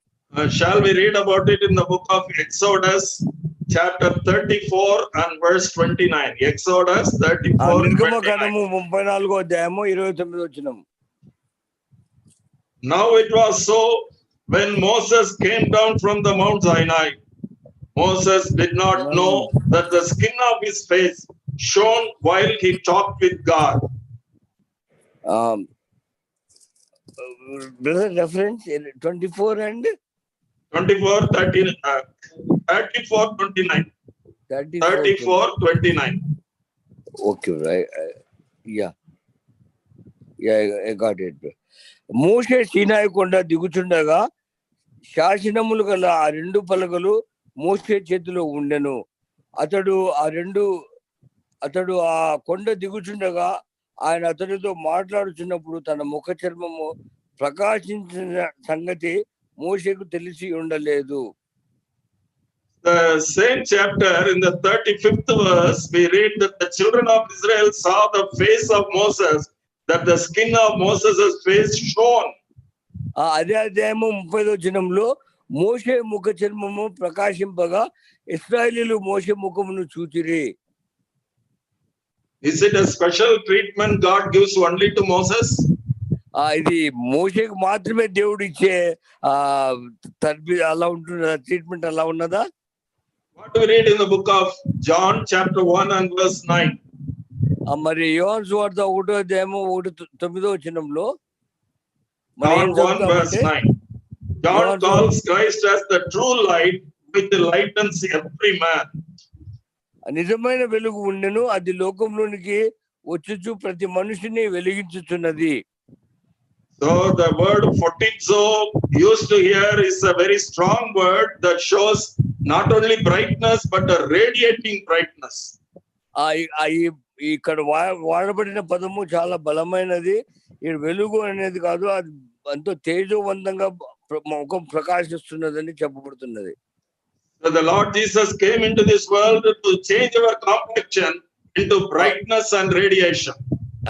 Shall we read about it in the book of Exodus chapter 34 and verse 29? Exodus 34. నిర్గమకాండము 34వ అధ్యాయము 29వ వచనం. Now it was so when Moses came down from the Mount Sinai, Moses did not know that the skin of his face shone while he talked with God. Brother, reference 24 and 24, 13, 34, 29. 34, 29. Okay, right. Yeah, I got it. మోషే సీనాయి కొండ దిగుచుండగా శాసనములు గల ఆ 2 పలకలు మోషే చేతిలో ఉండెను. అతడు ఆ కొండ దిగుచుండగా ఆయన అతడితో మాట్లాడుచున్నప్పుడు తన ముఖ చర్మము ప్రకాశించిన సంగతి మోషేకు తెలిసి ఉండలేదు. The same chapter in the 35th verse we read that the children of Israel saw the face of Moses, that the skin of Moses' face shone. అదే అధ్యాయము 30వ వచనంలో మోషే ముఖ చర్మము ప్రకాశింపగా ఇశ్రాయేలీయులు మోషే ముఖమును చూచిరి. Is it a special treatment God gives only to Moses? ఇది మోషేకు మాత్రమే దేవుడు ఇచ్చే అలా ఉంటున్నదా, ట్రీట్మెంట్ అలా ఉన్నదా? What do we read in the book of John chapter 1 and verse 9? మరి యోహాను సువార్త 1వ అధ్యాయము 9వ వచనంలో John 1 verse 9. John calls Christ as the true light which lightens every man. నిజమైన వెలుగు ఉండెను, అది లోకంలోనికి వచ్చుచు ప్రతి మనిషిని వెలిగించుచున్నది. So the word fortizo used to here is a very strong word that shows not only brightness but a radiating brightness. ఇక్కడ వాడబడిన పదము చాలా బలమైనది. ఈ వెలుగు అనేది కాదు, అది ఎంతో తేజవంతంగా ముఖం ప్రకాశిస్తున్నదని చెప్పబడుతున్నది. So the Lord Jesus came into this world to change our complexion into brightness and radiation.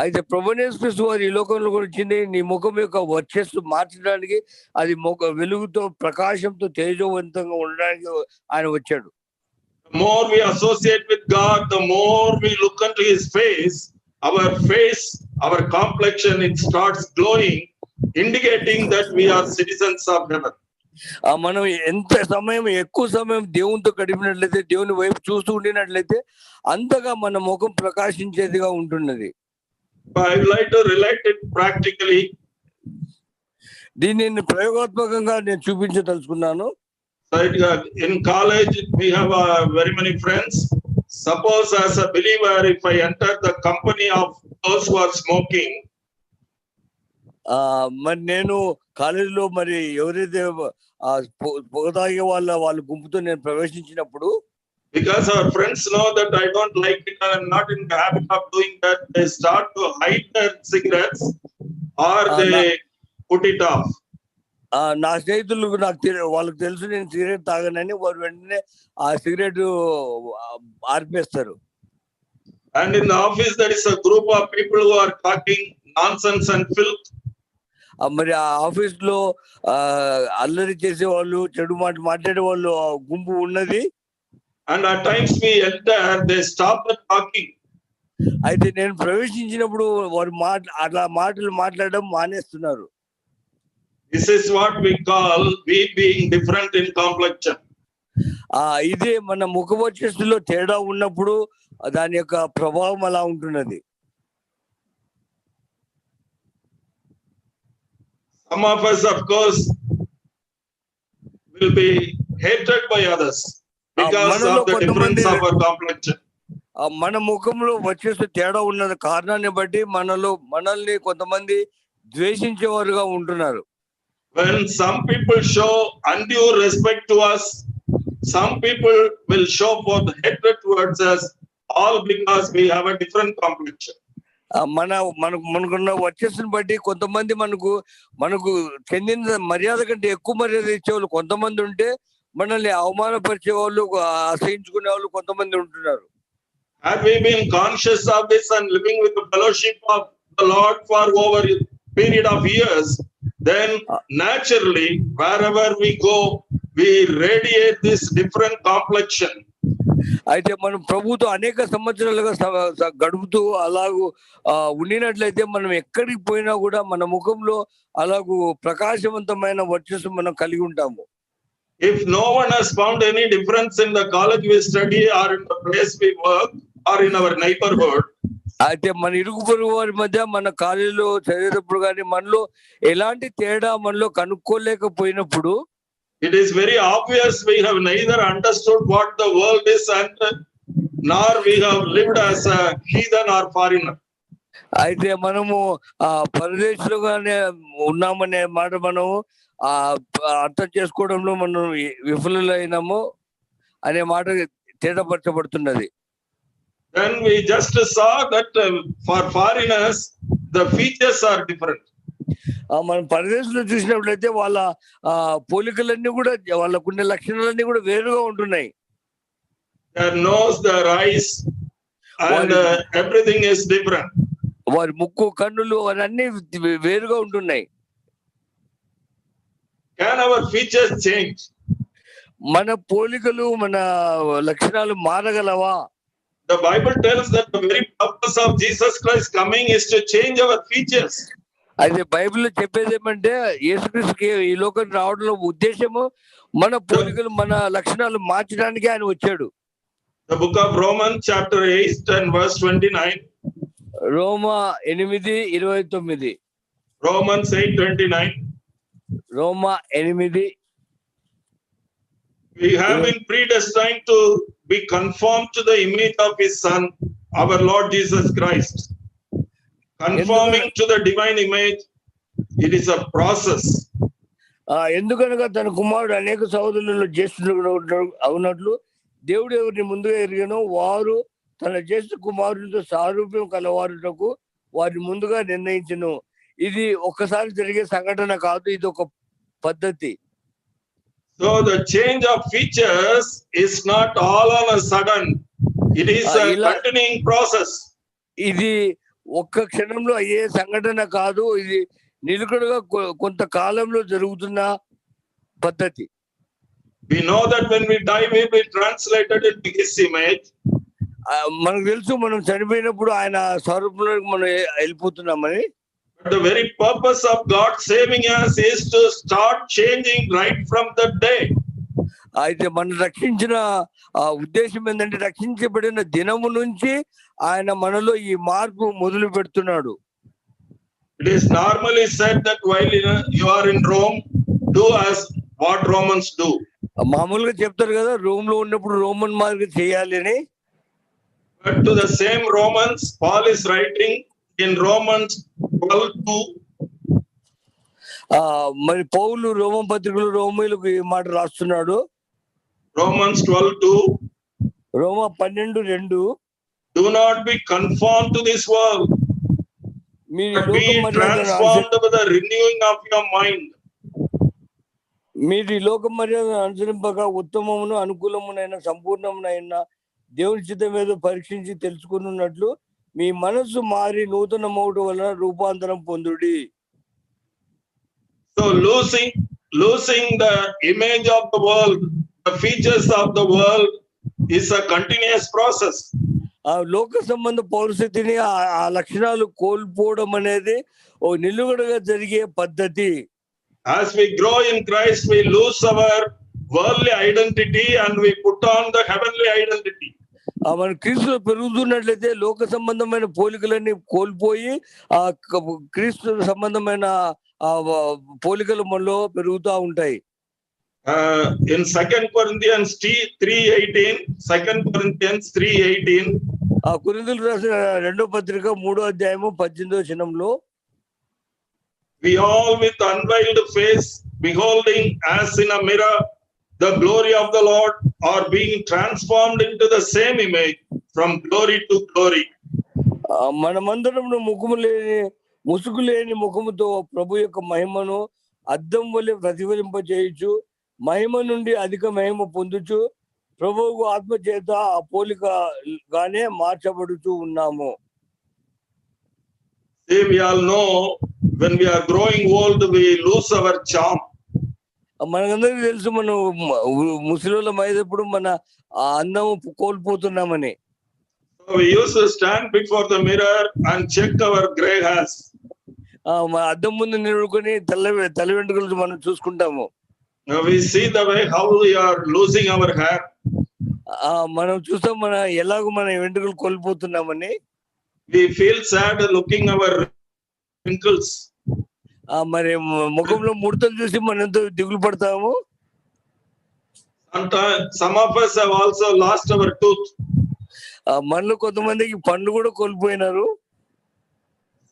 అయితే ప్రభువైన యేసుక్రీస్తు వారు ఈ లోకంలో వచ్చింది నీ ముఖం యొక్క వర్చస్సు మార్చడానికి, అది వెలుగుతో ప్రకాశంతో తేజవంతంగా ఉండడానికి ఆయన వచ్చాడు. The more we associate with God, the more we look into his face, our complexion, it starts glowing, indicating that we are citizens of heaven. మనం ఎంత సమయం ఎక్కువ సమయం దేవునితో గడిపినట్లయితే, దేవుని వైపు చూస్తూ ఉండినట్లయితే అంతగా మన ముఖం ప్రకాశించేదిగా ఉంటున్నది. I would like to relate it practically. దీన్ని నేను ప్రయోగాత్మకంగా నేను చూపించదలుచుకున్నాను. So in college, we have very many friends. Suppose as a believer, if I enter the company of those who are smoking, మరి నేను కాలేజీలో మరి ఎవరైతే పొగ తాగే వాళ్ళ గుంపుతో నేను ప్రవేశించినప్పుడు, because our friends know that I don't like it and I'm not in the habit of doing that, they start to hide their cigarettes or they put it off. నా స్నేహితులు వాళ్ళకి తెలుసు నేను సిగరెట్ తాగనని, వారు వెంటనే ఆ cigarette ఆర్పేస్తారు. And in the office there is a group of people who are talking nonsense and filth. మరి ఆ ఆఫీస్ లో అల్లరి చేసే వాళ్ళు, చెడు మాట్లాడే వాళ్ళు గుంపు ఉన్నది. And at times we enter, they stop the talking. అయితే నేను ప్రవేశించినప్పుడు వారు అట్లా మాటలు మాట్లాడడం మానేస్తున్నారు. This is what we call we being different in complexion. ఇదే మన ముఖవర్చస్సులో తేడా ఉన్నప్పుడు దాని యొక్క ప్రభావం అలా ఉంటున్నది. Some of us, of course, will be hated by others because of the difference of our complexion. మన ముఖంలో వచ్చేసి తేడా ఉన్న కారణాన్ని బట్టి మనల్ని కొంతమంది ద్వేషించేవారుగా ఉంటున్నారు. When some people show undue respect to us, some people will show for the hatred towards us, all because we have a different complexion. మనకున్న వచ్చేసిని బట్టి కొంతమంది మనకు చెందిన మర్యాద కంటే ఎక్కువ మర్యాద ఇచ్చేవాళ్ళు కొంతమంది ఉంటే, మనల్ని అవమానపరిచే వాళ్ళు, అసహించుకునే వాళ్ళు కొంతమంది ఉంటున్నారు. Have we been conscious of this and living with the fellowship of the Lord for over a period of years, then naturally wherever we go we radiate this different complexion. అయితే మనం ప్రభుతో అనేక సంవత్సరాలుగా గడుపుతూ అలాగూ ఉండినట్లయితే మనం ఎక్కడికి పోయినా కూడా మన ముఖంలో అలాగూ ప్రకాశవంతమైన వర్చస్సు మనం కలిగి ఉంటాము. If no one has found any difference in the college we study or in the place we work or in our neighborhood, అయితే మన ఇరుగు పొరుగు వారి మధ్య మన కాలేజీలో చదివేటప్పుడు కానీ మనలో ఎలాంటి తేడా మనలో కనుక్కోలేకపోయినప్పుడు, it is very obvious we have neither understood what the world is and nor we have lived as a heathen or foreigner. అయితే మనము పరదేశంలోగానే ఉన్నామనే మాట మనము అర్థం చేసుకోవడంలో మనం విఫలులైనాము అనే మాట తేటపరచబడుతున్నది. Then we just saw that for foreigners the features are different. మనం పరదేశంలో చూసినట్లయితే వాళ్ళ పోలికలన్నీ కూడా, వాళ్ళకున్న లక్షణాలన్నీ కూడా వేరుగా ఉంటున్నాయి. Their nose, their eyes and everything is different. వారి ముక్కు, కన్నులు అవన్నీ వేరుగా ఉంటున్నాయి. Can our features change? మన పోలికలు, మన లక్షణాలు మారగలవా? The Bible tells that the very purpose of Jesus Christ coming is to change our features. అయితే బైబిల్లో చెప్పేది ఏమంటే, యేసుక్రీస్తుకి ఈ లోకానికి రావడంలో ఉద్దేశము మన పోలికలు, మన లక్షణాలు మార్చడానికి ఆయన వచ్చాడు. The book of Romans chapter 8 and verse 29. Roma 8:29. Romans 8:29. Roma 8. We have been predestined to be conformed to the image of his son, our Lord Jesus Christ. Conforming to the divine image, it is a process. ఎందుకనగా తన కుమారుడు అనేక సహోదరులలో జ్యేష్ఠుడు అవునట్లు దేవుడు ఎవరిని ముందుగా ఎరిగానో వారు తన జ్యేష్ఠ కుమారుడితో సారూప్యం కలవారుటకు వారిని ముందుగా నిర్ణయించును. ఇది ఒక్కసారి జరిగే సంఘటన కాదు, ఇది ఒక పద్ధతి. So the change of features is not all on a sudden. It is a continuing process. ఇది ఒక్క క్షణంలో అయ్యే సంఘటన కాదు, ఇది నిలుకడగా కొంతకాలంలో జరుగుతున్న పద్ధతి. We know that when we die we will be translated into his image. మనకు తెలుసు మనం చనిపోయినప్పుడు ఆయన స్వరూపంలోకి మనం వెళ్ళిపోతున్నామని. But the very purpose of God saving us is to start changing right from that day. అయితే మనం రక్షించిన ఉద్దేశం ఏంటంటే రక్షించబడిన దినము నుంచి ఆయన మనలో ఈ మార్పు మొదలు పెడుతున్నాడు. It is normally said that while you are in Rome, do as what Romans do. మామూలుగా చెప్తారు కదా, రోమ్ లో ఉన్నప్పుడు రోమన్ మార్గం చేయాలి అని. But to the same Romans, Paul is writing in Romans 12:2. మరి పౌలు రోమన్ పత్రికలో రోమీయులకు ఈ మాట రాస్తున్నాడు. Romans 12:2. రోమ 12:2. Do not be conformed to this world, మీరు but be transformed by the renewing of your mind. మీరు ఈ లోక మర్యాదను అనుసరింపక ఉత్తమమును అనుకూలమునైన సంపూర్ణమునైన దేవుని చిత్తం ఏదో పరీక్షించి తెలుసుకున్నట్లు మీ మనస్సు మారి నూతన మౌటు వలన రూపాంతరం పొందుడి. So losing the image of the world, the features of the world is a continuous process. ఆ లోక సంబంధ పౌరస్థితిని ఆ లక్షణాలు కోల్పోవడం అనేది ఓ నిలువడగా జరిగే పద్ధతి. As we grow in Christ, we lose our worldly identity and we put on the heavenly identity. మన క్రీస్తులో పెరుగుతున్నట్లయితే లోక సంబంధమైన పోలికలన్నీ కోల్పోయి ఆ క్రీస్తు సంబంధమైన పోలికలు మనలో పెరుగుతూ ఉంటాయి. In 2 Corinthians 3:18, కొరింథీయులకు రాసిన 2వ పత్రిక 3వ అధ్యాయము 18వ వచనంలో, we all with unveiled face beholding as in a mirror the glory of the Lord are being transformed into the same image from glory to glory. మనమందరం ముసుగు లేని ముఖముతో ప్రభు యొక్క మహిమను అద్దం వలె ప్రతిఫలింపజేయచ్చు, మహిమ నుండి అధిక మహిమ పొందుచు ప్రభువుకు ఆత్మ చేత ఆ పోలికగానే మార్చబడుతూ ఉన్నాము. We all know when we are growing old, we lose our charm. మనకందరికీ తెలుసు, మనం ముసలిళ్ళం అయ్యేటప్పుడు మన అందము కోల్పోతున్నామని. So we used to stand before the mirror and check our gray hairs. అద్దం ముందు నిలబడుకొని తల వెంట్రుకలు మనం చూసుకుంటాము. We see the way how we are losing our hair. మనం చూస్తాం మన ఎలాగో మన వెంట్రుకలు కోల్పోతున్నామని. We feel sad looking our wrinkles. మరి ముఖంలో ముడతలు చూసి మనం ఎంతో దిగులు పడతాము. Sometimes some of us have also lost our tooth. మనలో కొంతమందికి పండ్లు కూడా కోల్పోయినారు.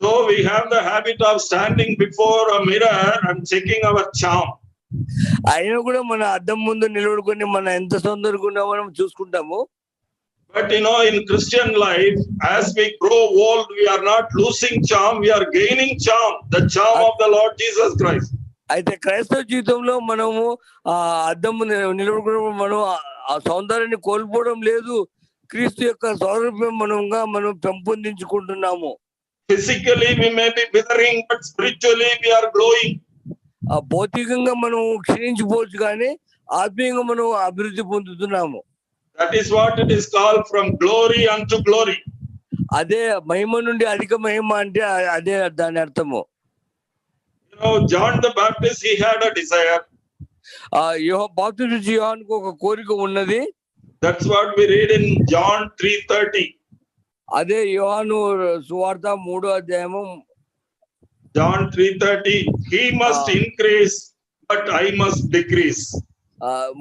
So we have the habit of standing before a mirror and checking our charm. అయినా కూడా మన అద్దం ముందు నిలబడుకొని మన ఎంత సౌందర్యంగా ఉన్నామో మనం చూసుకుంటాము. But in Christian life, as we grow old, we are not losing charm, we are gaining charm, the charm of the Lord Jesus Christ. అయితే క్రైస్తవ జీవితంలో మనము అద్దం నిలబడుకున్నప్పుడు మనం ఆ సౌందర్యాన్ని కోల్పోవడం లేదు, క్రీస్తు యొక్క సౌరభ్యం మనం పెంపొందించుకుంటున్నాము. Physically we may be withering, but spiritually we are glowing. భౌతికంగా మనం క్షీణించిపోవచ్చు కానీ ఆత్మీయంగా మనం అభివృద్ధి పొందుతున్నాము. That is what it is called, from glory unto glory. అదే మహిమ నుండి అధిక మహిమ అంటే అదే దాని అర్థము. John the Baptist, he had a desire. బాప్తిస్మ యోహానుకు ఒక కోరిక ఉన్నది. That's what we read in John 3:30. అదే యోహాను సువార్త 3వ అధ్యాయము John 3:30, he must increase, but I must decrease.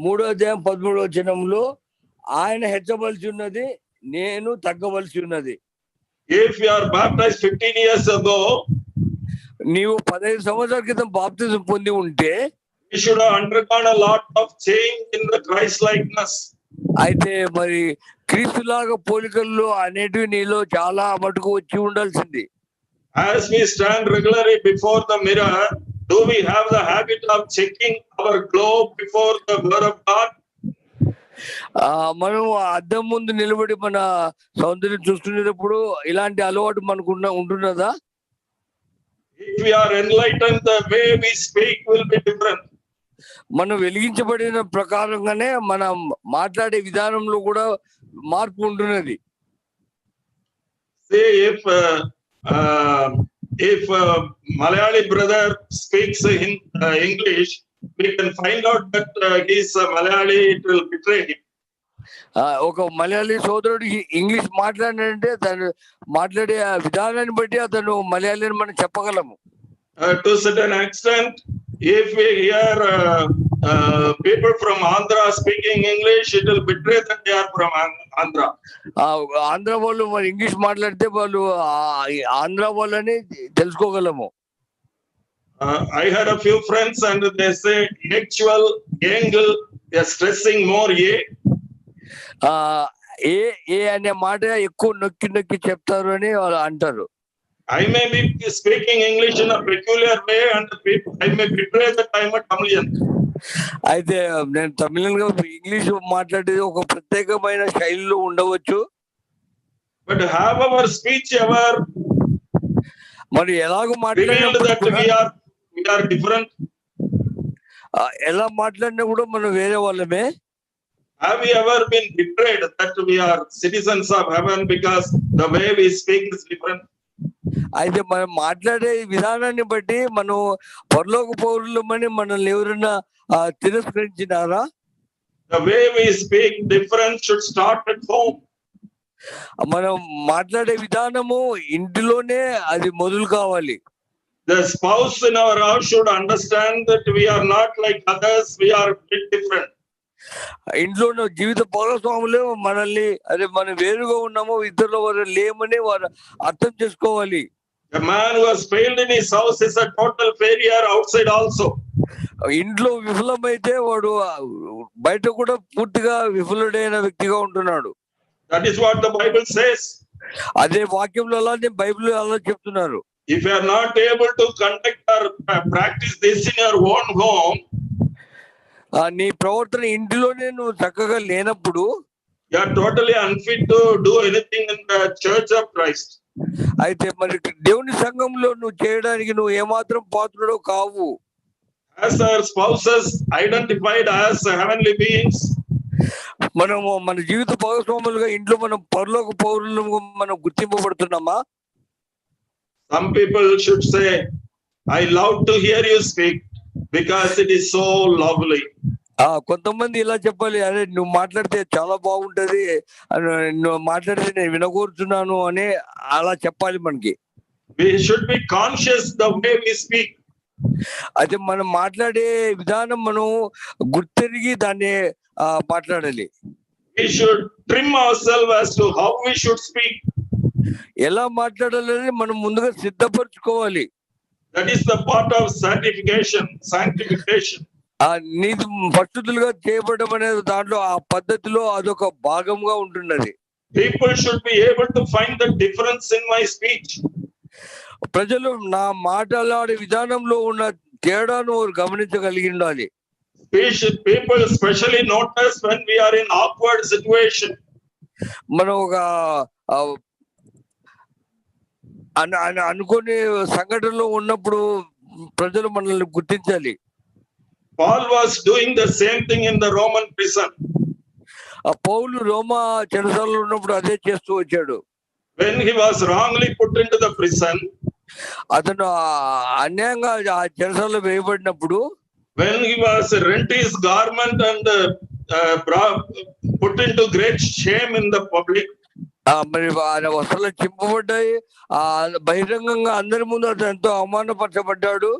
3వ అధ్యాయం 13వ వచనంలో ఆయన హెచ్చవలసి ఉన్నది, నేను తగ్గవలసి ఉన్నది. If you are baptized 15 years ago, నీవు 15 సంవత్సరాల క్రితం బాప్తిజం పొంది ఉంటే you should have undergone a lot of change in the Christ likeness. అయితే మరి క్రీస్తులాగా పోలికల్లో అనేటివి నీలో చాలా మటుకు వచ్చి ఉండాల్సింది. As we stand regularly before the mirror, do we have the habit of checking our glow before the word of God? మనం అద్దం ముందు నిలబడి మన సౌందర్యం చూసుకునేటప్పుడు ఇలాంటి అలవాటు మనకు ఉంటున్నదా? If we are enlightened, the way we speak will be different. మనం వెలిగించబడిన ప్రకారంగానే మనం మాట్లాడే విధానంలో కూడా మార్పు ఉంటున్నది. Say if Malayali brother speaks in English, we can find out that he is a Malayali, it will betray him. ఒక మలయాళీ సోదరుడు ఇంగ్లీష్ మాట్లాడాడంటే తను మాట్లాడే ఆ విధానాన్ని బట్టి అతను మలయాళీ అని మనం చెప్పగలము. To a certain extent, if we hear people from Andhra speaking English, it will betray that they are from Andhra. Andhra వాళ్ళు మరి ఇంగ్లీష్ మాట్లాడితే వాళ్ళు ఆంధ్ర వాళ్ళని తెలుసుకోగలము. I had a few friends and they say actual angle, they are stressing more ఏ అనే మాట ఎక్కువ నొక్కి నొక్కి చెప్తారు అని వాళ్ళు అంటారు. I may be speaking English in a peculiar way and I may betray that I am a Tamilian. అయితే నేను తమిళన్ గా ఇంగ్లీష్ మాట్లాడేది ఒక ప్రత్యేకమైన శైలిలో ఉండవచ్చు. But have our speech ever మరి ఎలాగో revealed that we are different? ఎలా మాట్లాడినా కూడా మనం వేరే వాళ్ళమే. Have we ever been betrayed that we are citizens of heaven because the way we speak is different? అయితే మనం మాట్లాడే విధానాన్ని బట్టి మనం పరలోక పౌరులమని మనల్ని ఎవరైనా తిరస్కరించినారా? The way we speak different should start at home. మనం మాట్లాడే విధానము ఇంటిలోనే అది మొదలు కావాలి. The spouse in our house should understand that we are not like others, we are a bit different. ఇంట్లో జీవిత భాగస్వాములు మనల్ని అదే మనం వేరుగా ఉన్నామో ఇతరుల వారు లేమని వారు అర్థం చేసుకోవాలి. The man who has failed in his house is a total failure outside also. ఇంట్లో విఫలమైతే వాడు బయట కూడా పూర్తిగా విఫలుడైన వ్యక్తిగా ఉంటున్నాడు. That is what the Bible says. అదే వాక్యంలో అలానే బైబిల్ అలా చెప్తున్నారు. If you are not able to conduct or practice this in your own home, నీ ప్రవర్తన ఇంటిలోనే నువ్వు చక్కగా లేనప్పుడు you are totally unfit to do anything in the church of Christ. అయితే మరి దేవుని సంఘంలో నువ్వు చేయడానికి నువ్వు ఏమాత్రం పాత్రుడో కావు. As our spouses identified as heavenly beings, మనము మన జీవిత భాగస్వాములుగా ఇంట్లో మనం పరలోక పౌరులుగా మనం గుర్తింపబడుతున్నామా? Some people should say, I love to hear you speak because it is so lovely. కొంతమంది ఇలా చెప్పాలి, అరే నువ్వు మాట్లాడితే చాలా బాగుంటది, నువ్వు మాట్లాడితే నేను వినకూరుతున్నాను అని అలా చెప్పాలి మనకి. We should be conscious the way we speak. అయితే మనం మాట్లాడే విధానం మనం గుర్తెరిగి దాన్ని మాట్లాడాలి. We should trim ourselves as to how we should speak. ఎలా మాట్లాడాలని మనం ముందుగా సిద్ధపరచుకోవాలి. That is the part of sanctification. నీతి పరిశుద్ధులుగా చేయబడడం అనేది దాంట్లో ఆ పద్ధతిలో అదొక భాగంగా ఉంటున్నది. People should be able to find the difference in my speech. ప్రజలు నా మాట్లాడే విధానంలో ఉన్న తేడాను గమనించగలిగి ఉండాలి. People especially notice when we are in awkward situation. మనం ఒక అనుకోని సంఘటనలో ఉన్నప్పుడు ప్రజలు మనల్ని గుర్తించాలి. Paul was doing the same thing in the Roman prison. పౌలు రోమా చెరసాలలో ఉన్నప్పుడు అదే చేస్తూ వచ్చాడు. When he was wrongly put into the prison, అతను అన్యాయంగా ఆ చెరసాలలో వేయబడినప్పుడు, when he was rent his garment and put into great shame in the public, మరి ఆయన వస్త్రాలు చింపబడ్డాయి, బహిరంగంగా అందరి ముందు అతను ఎంతో అవమానపరచబడ్డాడు.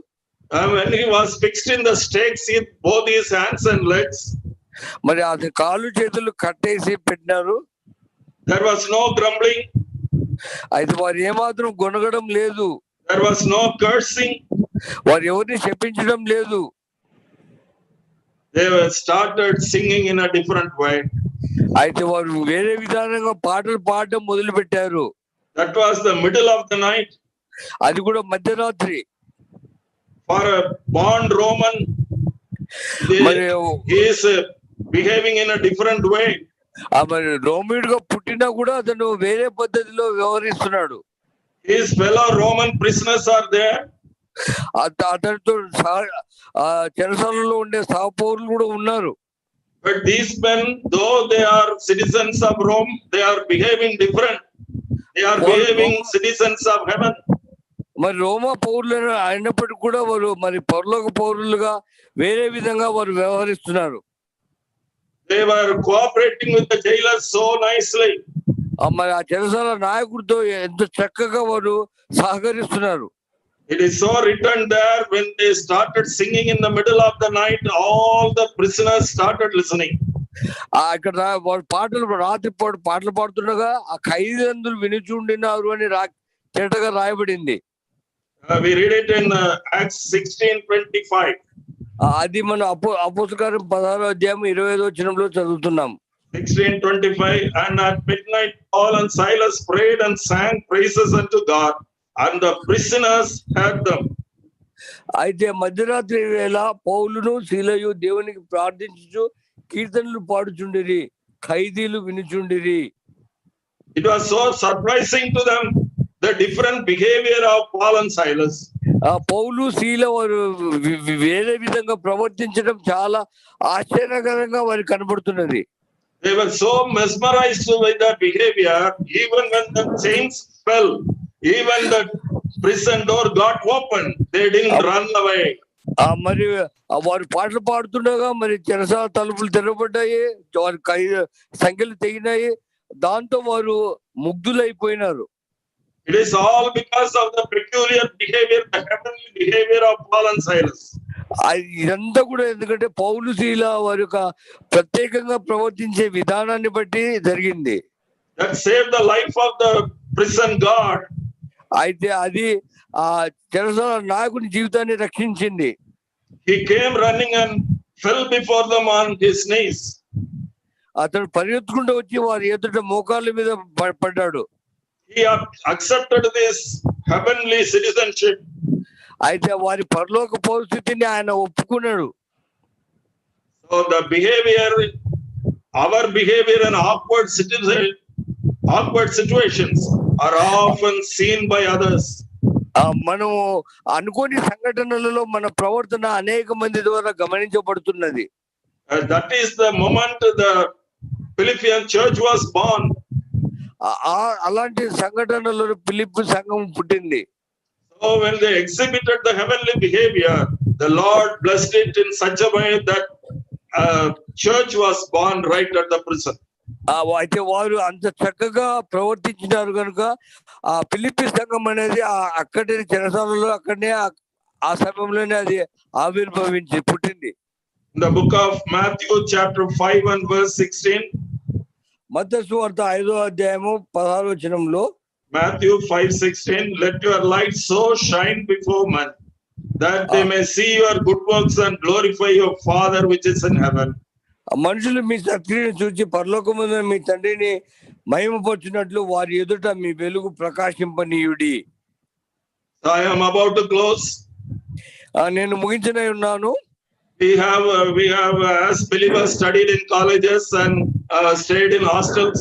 When he was fixed in the stakes in both his hands and legs, మరి అది కాళ్ళు చేతులు కట్టేసి పెట్టినారు. there was no grumbling. అయితే వారు ఏమాత్రం గొనగడం లేదు. There was no cursing. వారు ఎవరిని శపించడం లేదు. They started singing in a different way. అయితే వారు వేరే విధానంగా పాటలు పాడడం మొదలు పెట్టారు. That was the middle of the night. అది కూడా మధ్యరాత్రి. For a born Roman, he is behaving in a different way. మరి రోమియుడుగా పుట్టినా కూడా అతను వేరే పద్ధతిలో వ్యవహరిస్తున్నాడు. His fellow Roman prisoners are there. అతనితో చెరసాలలో ఉండే సహపౌరులు కూడా ఉన్నారు. But these men, though they are citizens of Rome, they are behaving different. They are behaving citizens of heaven. మరి రోమా పౌరులు అయినప్పటికీ కూడా వారు మరి పరలోక పౌరులుగా వేరే విధంగా వారు వ్యవహరిస్తున్నారు. They were cooperating with the jailers so nicely. మరి ఆ చెరసాల నాయకుడితో ఎంత చక్కగా వారు సహకరిస్తున్నారు. It is so written there, when they started singing in the middle of the night, all the prisoners started listening. ఇక్కడ వారు రాత్రిపూట పాటలు పాడుతుండగా ఆ ఖైదీలందరూ వినుచుండినారు అని చెట్టగా రాయబడింది. We read it in Acts 16:25. అది మన అపోస్తలకార్యం 16వ అధ్యాయం 25వ వచనంలో చదువుతున్నాం. 16:25, and at midnight Paul and Silas prayed and sang praises unto God, and the prisoners heard them. అయితే మధ్యరాత్రి వేళ పౌలును సీలయు దేవునికి ప్రార్థించుచు కీర్తనలు పాడుచుండిరి, ఖైదీలు వినుచుండిరి. It was so surprising to them, the different behavior of Paul and Silas. పౌలు శీల వారు వేరే విధంగా ప్రవర్తించడం చాలా ఆశ్చర్యకరంగా వారికి కనబడుతున్నది. They were so mesmerized with their behavior, even when the chains fell, even the prison door got open, they didn't run away. మరి వారు పాటలు పాడుతుండగా మరి చెరసాల తలుపులు తెరవబడ్డాయి, వారి సంఖ్యలు తెగినాయి, దాంతో వారు ముగ్ధులైపోయినారు. It is all because of the peculiar behavior, the heavenly behavior of Paul and Silas. ఇదంతా కూడా ఎందుకంటే పౌలు శీల వారి యొక్క ప్రత్యేకంగా ప్రవర్తించే విధానాన్ని బట్టి జరిగింది. That saved the life of the prison guard. అయితే అది ఆ చెరసాల నాయకుని జీవితాన్ని రక్షించింది. He came running and fell before them on his knees. అతడు పరిగెత్తుకుంటూ వచ్చి వారి ఎదుట మోకాళ్ళ మీద పడ్డాడు. He accepted this heavenly citizenship. అయితే వారి పరలోక పరిస్థితిని ఆయన ఒప్పుకున్నాడు. So the behavior, our behavior in awkward situations are often seen by others. మనము అనుకోని సంఘటనలలో మన ప్రవర్తన అనేక మంది ద్వారా గమనించబడుతున్నది. That is the moment the Philippian church was born. అలాంటి సంఘటనలలో ఫిలిప్పీ సంఘం పుట్టింది. So when they exhibited the heavenly behavior, the Lord blessed it in such a way that church was born right at the prison. అయితే వారు అంత చక్కగా ప్రవర్తించినారు కనుక ఆ ఫిలిప్పీ సంఘం అనేది అక్కడి చెరసాలలో అక్కడనే ఆ సమయంలోనే అది ఆవిర్భవించి పుట్టింది. In the book of Matthew chapter 5 and verse 16. మత్తయి సువార్త 5వ అధ్యాయము 16వ వచనంలో Matthew 5:16, let your light so shine before men, that they may see your good works and glorify your Father which is in heaven. మనుషులు మీ సత్క్రియను చూచి పరలోకమందున్న మీ తండ్రిని మహిమపరచునట్లు వారి ఎదుట మీ వెలుగు ప్రకాశింపనీయుడి. I am about to close. నేను ముగించనే ఉన్నాను. We have as believers studied in colleges and stayed in hostels.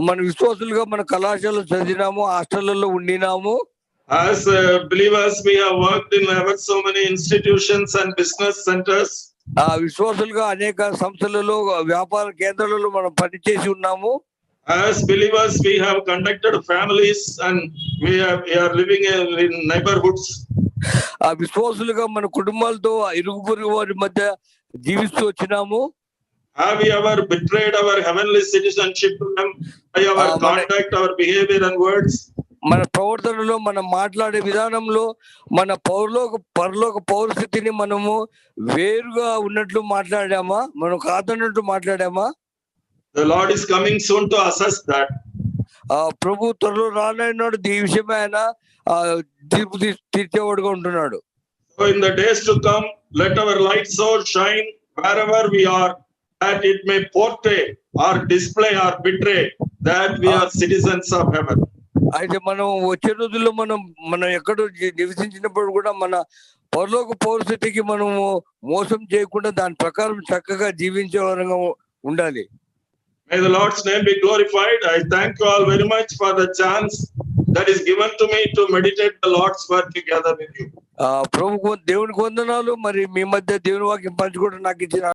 మన విశ్వాసులుగా మన కళాశాలలో చదివినాము, హాస్టళ్లలో ఉండినాము. As believers, we have worked in ever so many institutions and business centers. విశ్వాసులుగా అనేక సంస్థలలో వ్యాపార కేంద్రాలలో మనం పనిచేసి ఉన్నాము. As believers, we have conducted families and we are living in neighborhoods. విశ్వాసులుగా మన కుటుంబాలతో ఇరుగు పొరుగు వారి మధ్య జీవిస్తూ వచ్చినాము. Have we ever betrayed our heavenly citizenship to them by our conduct, our behavior and words? మన ప్రవర్తనలో మనం మాట్లాడే విధానంలో మన పరలోక పౌరస్థితిని మనము వేరుగా ఉన్నట్లు మాట్లాడామా, మనం కాదన్నట్టు మాట్లాడామా? The Lord is coming soon to assess that. ప్రభు త్వరలో రానన్నాడు, ఈ విషయమే ఆయన తీర్పు తీర్చేవాడుగా ఉంటున్నాడు. So in the days to come, let our light so shine wherever we are, that it may portray or display or betray that we are citizens of heaven. అయితే మనం వచ్చే రోజుల్లో మనం ఎక్కడ నివసించినప్పుడు కూడా మన పరలోక పౌరస్థితికి మనము మోసం చేయకుండా దాని ప్రకారం చక్కగా జీవించే విధంగా ఉండాలి. May the Lord's name be glorified. I thank you all very much for the chance that is given to me to meditate the Lord's word together with you. దేవునికి వందనాలు. మరి మీ మధ్య దేవుని వాక్యం పంచుకోవడం నాకు ఇచ్చిన